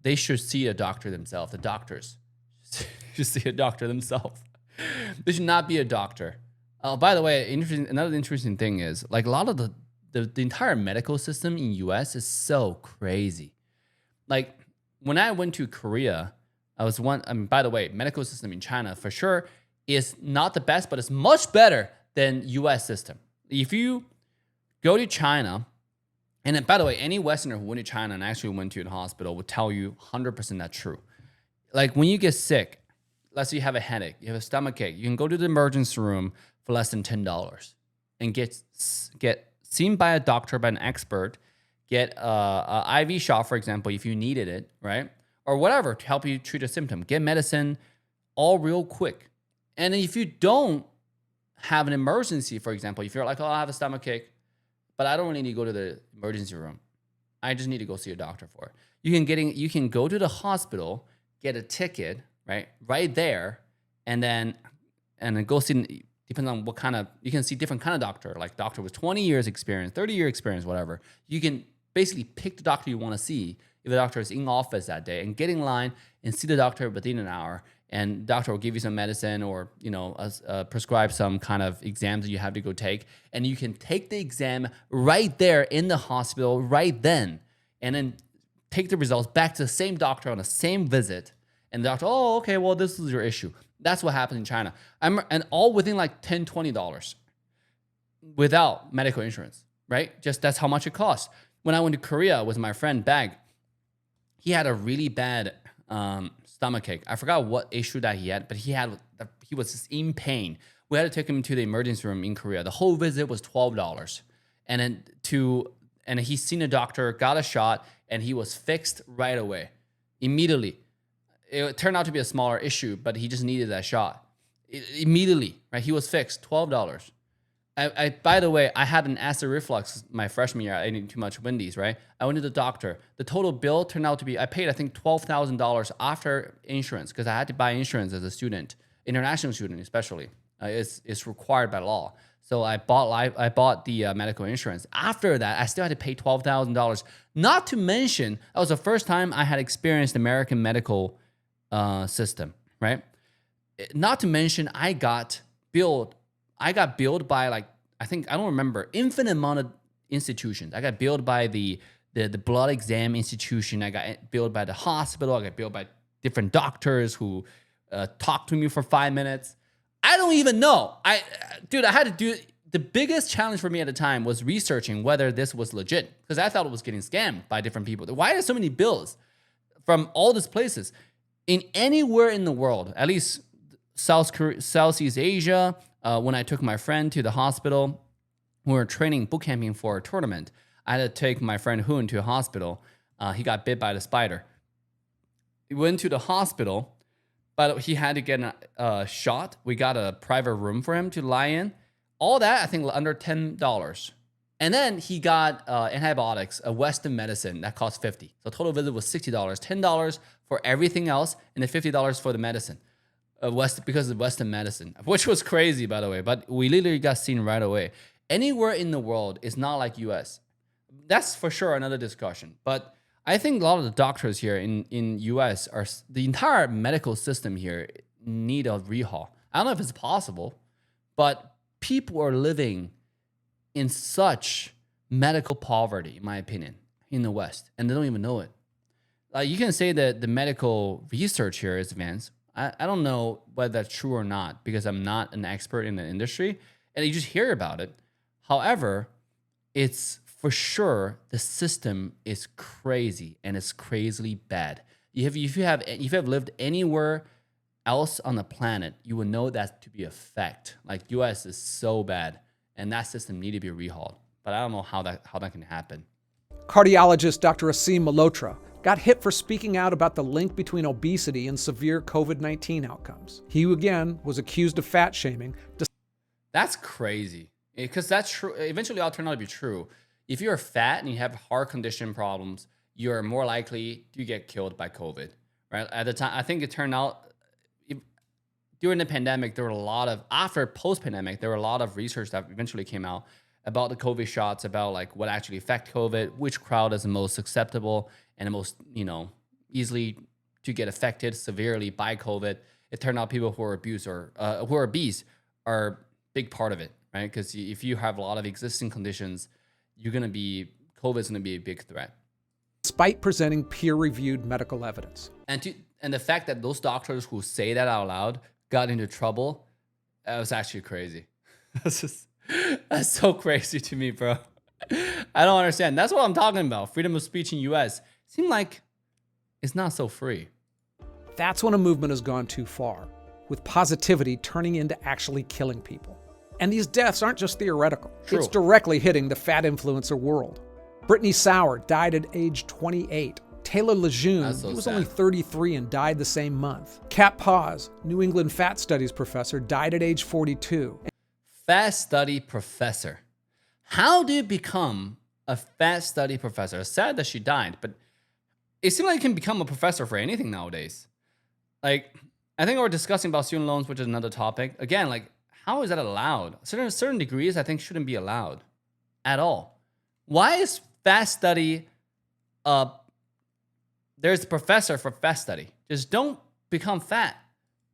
they should see a doctor themselves. The doctors should see a doctor themselves. They should not be a doctor. Oh, by the way, another interesting thing is like a lot of the entire medical system in US is so crazy. Like when I went to Korea, by the way, medical system in China for sure is not the best, but it's much better than US system. If you go to China, and then, by the way, any Westerner who went to China and actually went to the hospital will tell you 100% that's true. Like when you get sick, let's say you have a headache, you have a stomach ache, you can go to the emergency room for less than $10 and get seen by a doctor, by an expert, get a IV shot, for example, if you needed it, right? Or whatever to help you treat a symptom. Get medicine all real quick. And if you don't have an emergency, for example, if you're like, oh, I have a stomach ache, but I don't really need to go to the emergency room. I just need to go see a doctor for it. You can go to the hospital, get a ticket, right there, and then go see. Depends on what kind of, you can see different kind of doctor, like doctor with 20 years experience, 30-year experience, whatever. You can basically pick the doctor you want to see if the doctor is in office that day, and get in line and see the doctor within an hour. And doctor will give you some medicine or, prescribe some kind of exams that you have to go take. And you can take the exam right there in the hospital right then. And then take the results back to the same doctor on the same visit. And the doctor, oh, okay, well, this is your issue. That's what happens in China. And all within like $10, $20 without medical insurance, right? Just that's how much it costs. When I went to Korea with my friend Bag, he had a really bad stomach ache. I forgot what issue that he had, but he was just in pain. We had to take him to the emergency room in Korea. The whole visit was $12. And he's seen a doctor, got a shot, and he was fixed right away, immediately. It turned out to be a smaller issue, but he just needed that shot. Immediately, right? He was fixed, $12. By the way, I had an acid reflux my freshman year. I ate too much Wendy's, right? I went to the doctor. The total bill turned out to be, I paid, I think, $12,000 after insurance, because I had to buy insurance as a student, international student especially. It's required by law. So I bought the medical insurance. After that, I still had to pay $12,000. Not to mention, that was the first time I had experienced American medical system, right? Not to mention, I got billed by like, I don't remember, infinite amount of institutions. I got billed by the blood exam institution. I got billed by the hospital. I got billed by different doctors who talked to me for 5 minutes. I don't even know. I had to do, the biggest challenge for me at the time was researching whether this was legit, because I thought it was getting scammed by different people. Why are there so many bills from all these places? In anywhere in the world, at least Southeast Asia, when I took my friend to the hospital, we were training boot camping for a tournament. I had to take my friend Hoon to a hospital. He got bit by the spider. He went to the hospital, but he had to get a shot. We got a private room for him to lie in. All that, I think, under $10. And then he got antibiotics, a Western medicine that cost $50. So total visit was $60, $10 for everything else, and then $50 for the medicine. Because of Western medicine, which was crazy, by the way, but we literally got seen right away. Anywhere in the world is not like US. That's for sure another discussion. But I think a lot of the doctors here in US the entire medical system here need a rehaul. I don't know if it's possible, but people are living in such medical poverty, in my opinion, in the West, and they don't even know it. You can say that the medical research here is advanced. I don't know whether that's true or not, because I'm not an expert in the industry, and you just hear about it. However, it's for sure the system is crazy, and it's crazily bad. If you have lived anywhere else on the planet, you would know that to be a fact. Like US is so bad, and that system need to be rehauled. But I don't know how that can happen. Cardiologist Dr. Asim Malhotra got hit for speaking out about the link between obesity and severe COVID-19 outcomes. He, again, was accused of fat shaming. That's crazy, because that's true. Eventually, it'll turn out to be true. If you're fat and you have heart condition problems, you're more likely to get killed by COVID, right? At the time, I think it turned out, during the pandemic, there were post-pandemic, there were a lot of research that eventually came out about the COVID shots, about like what actually affect COVID, which crowd is the most susceptible and the most, easily to get affected severely by COVID. It turned out people who are abused or who are obese are a big part of it, right? Because if you have a lot of existing conditions, COVID's gonna be a big threat. Despite presenting peer-reviewed medical evidence. And the fact that those doctors who say that out loud got into trouble, that was actually crazy. That's so crazy to me, bro. I don't understand. That's what I'm talking about. Freedom of speech in US. It seems like it's not so free. That's when a movement has gone too far, with positivity turning into actually killing people. And these deaths aren't just theoretical. True. It's directly hitting the fat influencer world. Brittany Sauer died at age 28. Taylor Lejeune, So he was sad. only 33 and died the same month. Kat Paz, New England Fat Studies professor, died at age 42. Fat study professor. How do you become a fat study professor? It's sad that she died, but it seems like you can become a professor for anything nowadays. Like, I think we're discussing about student loans, which is another topic. Again, like, how is that allowed? Certain degrees, I think, shouldn't be allowed at all. Why is fat study there's a professor for fat study? Just don't become fat.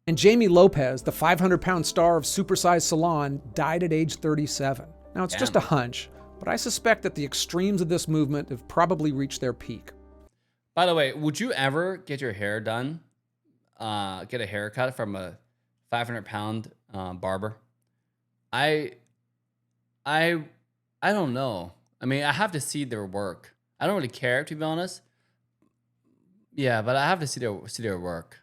And Jamie Lopez, the 500-pound star of Supersize Salon, died at age 37. Now, it's just a hunch, but I suspect that the extremes of this movement have probably reached their peak. By the way, would you ever get your hair done, get a haircut from a 500-pound barber? I don't know. I mean, I have to see their work. I don't really care, to be honest. Yeah, but I have to see their work.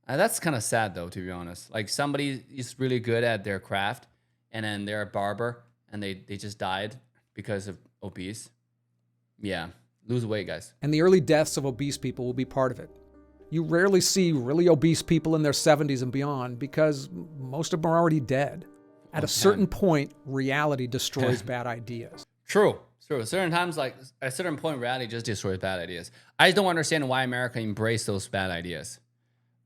That's kind of sad, though, to be honest. Like, somebody is really good at their craft, and then they're a barber, and they just died because of obese. Yeah, lose weight, guys. And the early deaths of obese people will be part of it. You rarely see really obese people in their 70s and beyond because most of them are already dead. At a certain point, reality destroys bad ideas. True. Certain times, like at a certain point, reality just destroys bad ideas. I just don't understand why America embraced those bad ideas.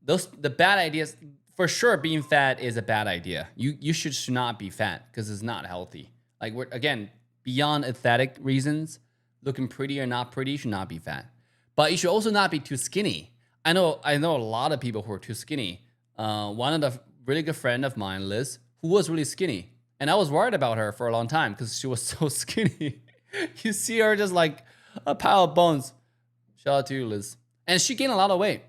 The bad ideas, for sure, being fat is a bad idea. You should not be fat because it's not healthy. Like, we're, again, beyond aesthetic reasons, looking pretty or not pretty, you should not be fat. But you should also not be too skinny. I know a lot of people who are too skinny. One of the really good friend of mine, Liz, who was really skinny. And I was worried about her for a long time because she was so skinny. You see her just like a pile of bones. Shout out to you, Liz. And she gained a lot of weight.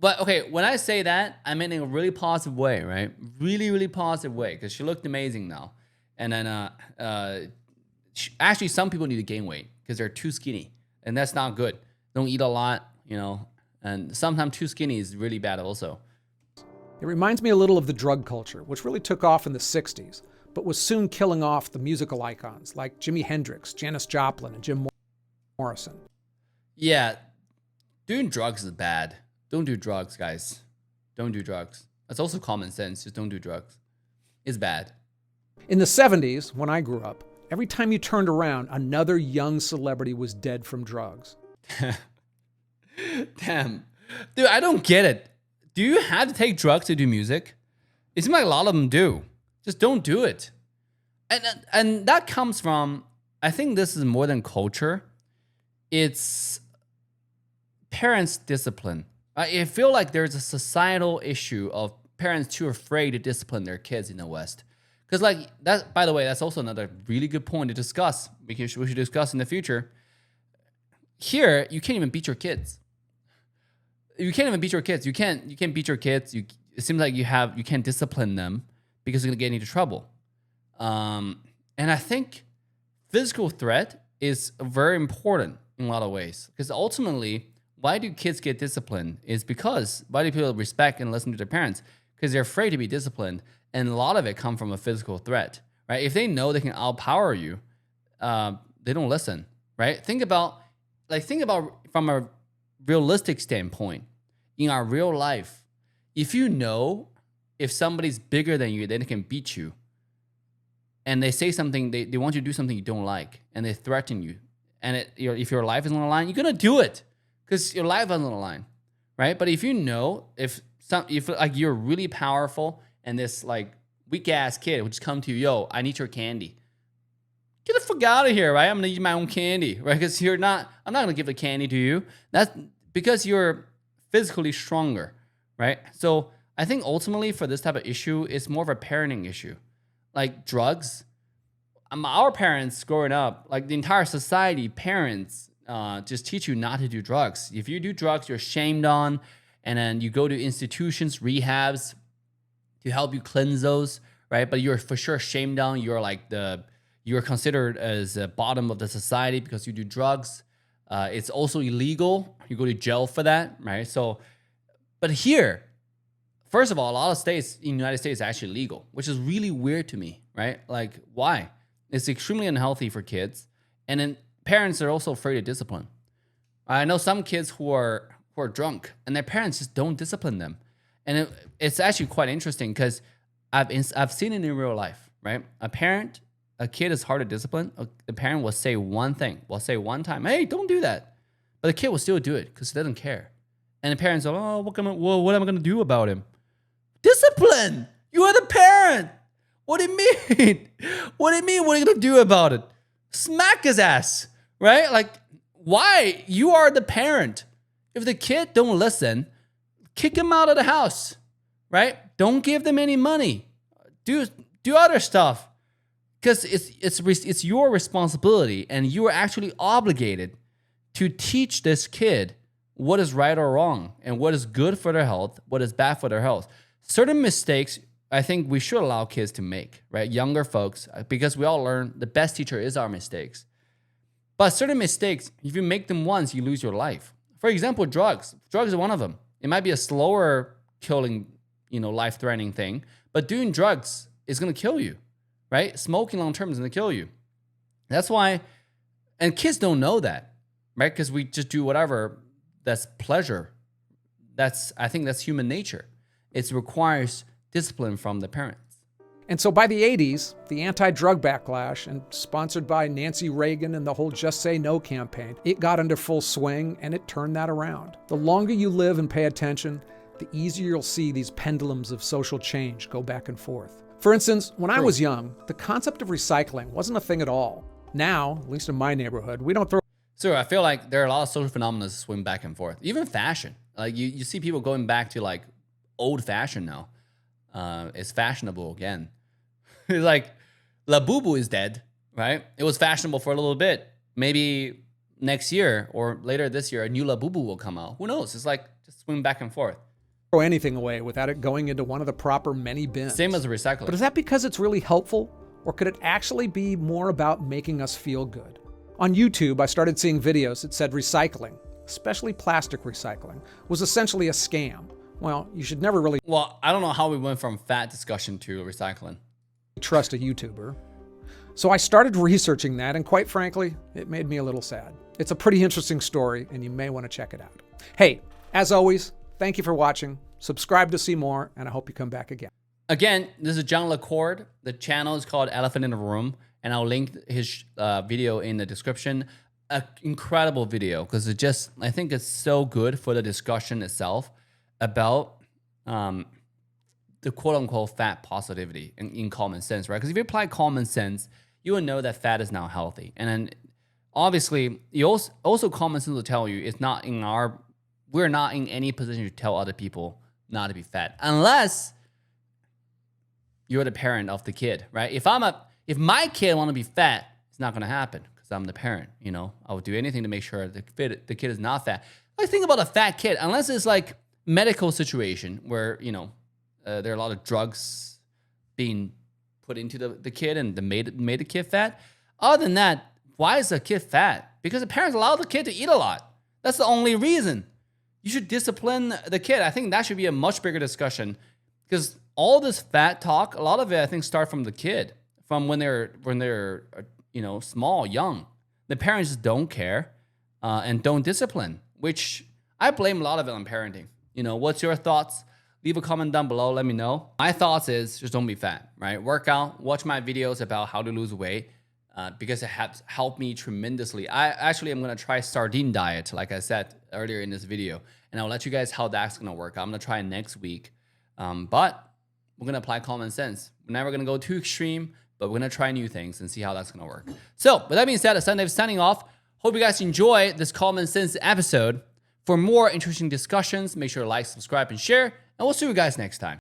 But okay, when I say that, I mean in a really positive way, right? Really, really positive way, because she looked amazing now. And then actually, some people need to gain weight because they're too skinny, and that's not good. Don't eat a lot, you know. And sometimes too skinny is really bad also. It reminds me a little of the drug culture, which really took off in the 60s, but was soon killing off the musical icons like Jimi Hendrix, Janis Joplin, and Jim Morrison. Yeah, doing drugs is bad. Don't do drugs, guys. Don't do drugs. That's also common sense. Just don't do drugs. It's bad. In the 70s, when I grew up, every time you turned around, another young celebrity was dead from drugs. Damn. Dude, I don't get it. Do you have to take drugs to do music? It seems like a lot of them do. Just don't do it. And that comes from, I think this is more than culture. It's parents' discipline. I feel like there's a societal issue of parents too afraid to discipline their kids in the West. Because like that, by the way, that's also another really good point to discuss. We should discuss in the future. Here, you can't even beat your kids. You can't even beat your kids. You can't beat your kids. It seems like you can't discipline them because you're gonna get into trouble. And I think physical threat is very important in a lot of ways. Because ultimately, why do kids get disciplined? Is because why do people respect and listen to their parents? Because they're afraid to be disciplined, and a lot of it comes from a physical threat, right? If they know they can outpower you, they don't listen, right? Think about from a realistic standpoint in our real life. If you know if somebody's bigger than you, then they can beat you, and they say something, they want you to do something you don't like, and they threaten you, and if your life is on the line, you're gonna do it. Because your life is on the line, right? But if you know, if like you're really powerful and this like weak ass kid would just come to you, yo, I need your candy. Get the fuck out of here, right? I'm gonna eat my own candy, right? Because I'm not gonna give the candy to you. because you're physically stronger, right? So I think ultimately for this type of issue, it's more of a parenting issue. Like drugs, our parents growing up, like the entire society, parents just teach you not to do drugs. If you do drugs, you're shamed on, and then you go to institutions, rehabs to help you cleanse those, right? But you're for sure shamed on. You're considered as a bottom of the society because you do drugs. It's also illegal. You go to jail for that, right? So, but here, first of all, a lot of states in the United States are actually legal, which is really weird to me, right? Like, why? It's extremely unhealthy for kids. And then parents are also afraid of discipline. I know some kids who are drunk and their parents just don't discipline them. And it's actually quite interesting because I've seen it in real life, right? A kid is hard to discipline. The parent will say one thing, will say one time, hey, don't do that. But the kid will still do it because he doesn't care. And the parents are, oh, what am I going to do about him? Discipline! You are the parent! What do you mean? What do you mean? What are you going to do about it? Smack his ass, right? Like, why? You are the parent. If the kid don't listen, kick him out of the house, right? Don't give them any money. Do other stuff. Because it's your responsibility, and you are actually obligated to teach this kid what is right or wrong, and what is good for their health, what is bad for their health. Certain mistakes, I think we should allow kids to make, right? Younger folks, because we all learn the best teacher is our mistakes. But certain mistakes, if you make them once, you lose your life. For example, drugs. Drugs are one of them. It might be a slower killing, life-threatening thing, but doing drugs is going to kill you. Right? Smoking long term is going to kill you. That's why, and kids don't know that, right? Because we just do whatever that's pleasure. I think that's human nature. It requires discipline from the parents. And so by the 80s, the anti-drug backlash, and sponsored by Nancy Reagan and the whole Just Say No campaign, it got into full swing and it turned that around. The longer you live and pay attention, the easier you'll see these pendulums of social change go back and forth. For instance, when I was young, the concept of recycling wasn't a thing at all. Now, at least in my neighborhood, we don't throw... So I feel like there are a lot of social phenomena that swing back and forth. Even fashion. Like you see people going back to like old fashion now. It's fashionable again. It's like La Boo Boo is dead, right? It was fashionable for a little bit. Maybe next year or later this year, a new La Boo Boo will come out. Who knows? It's like just swing back and forth. Throw anything away without it going into one of the proper many bins. Same as recycling. But is that because it's really helpful, or could it actually be more about making us feel good? On YouTube, I started seeing videos that said recycling, especially plastic recycling, was essentially a scam. Well, you should never really... Well, I don't know how we went from fat discussion to recycling. ...trust a YouTuber. So I started researching that, and quite frankly, it made me a little sad. It's a pretty interesting story, and you may want to check it out. Hey, as always, thank you for watching. Subscribe to see more, and I hope you come back again. Again, this is John LaCorde. The channel is called Elephant in the Room, and I'll link his video in the description. An incredible video, because I think it's so good for the discussion itself about the quote-unquote fat positivity in common sense, right? Because if you apply common sense, you will know that fat is now healthy. And then, obviously, you also common sense will tell you we're not in any position to tell other people not to be fat, unless you're the parent of the kid, right? If my kid want to be fat, it's not going to happen because I'm the parent. I would do anything to make sure the kid is not fat. I think about a fat kid, unless it's like medical situation where there are a lot of drugs being put into the kid and made the kid fat. Other than that, why is the kid fat? Because the parents allow the kid to eat a lot. That's the only reason. You should discipline the kid. I think that should be a much bigger discussion, because all this fat talk, a lot of it, I think, start from the kid, from when they're small, young. The parents just don't care and don't discipline, which I blame a lot of it on parenting. What's your thoughts? Leave a comment down below. Let me know. My thoughts is just don't be fat, right? Work out. Watch my videos about how to lose weight because it has helped me tremendously. I'm going to try sardine diet, like I said earlier in this video, and I'll let you guys how that's going to work. I'm going to try it next week. But we're going to apply common sense. We're never going to go too extreme, but we're going to try new things and see how that's going to work. So with that being said, Sunday signing off. Hope you guys enjoy this common sense episode. For more interesting discussions, make sure to like, subscribe, and share, and we'll see you guys next time.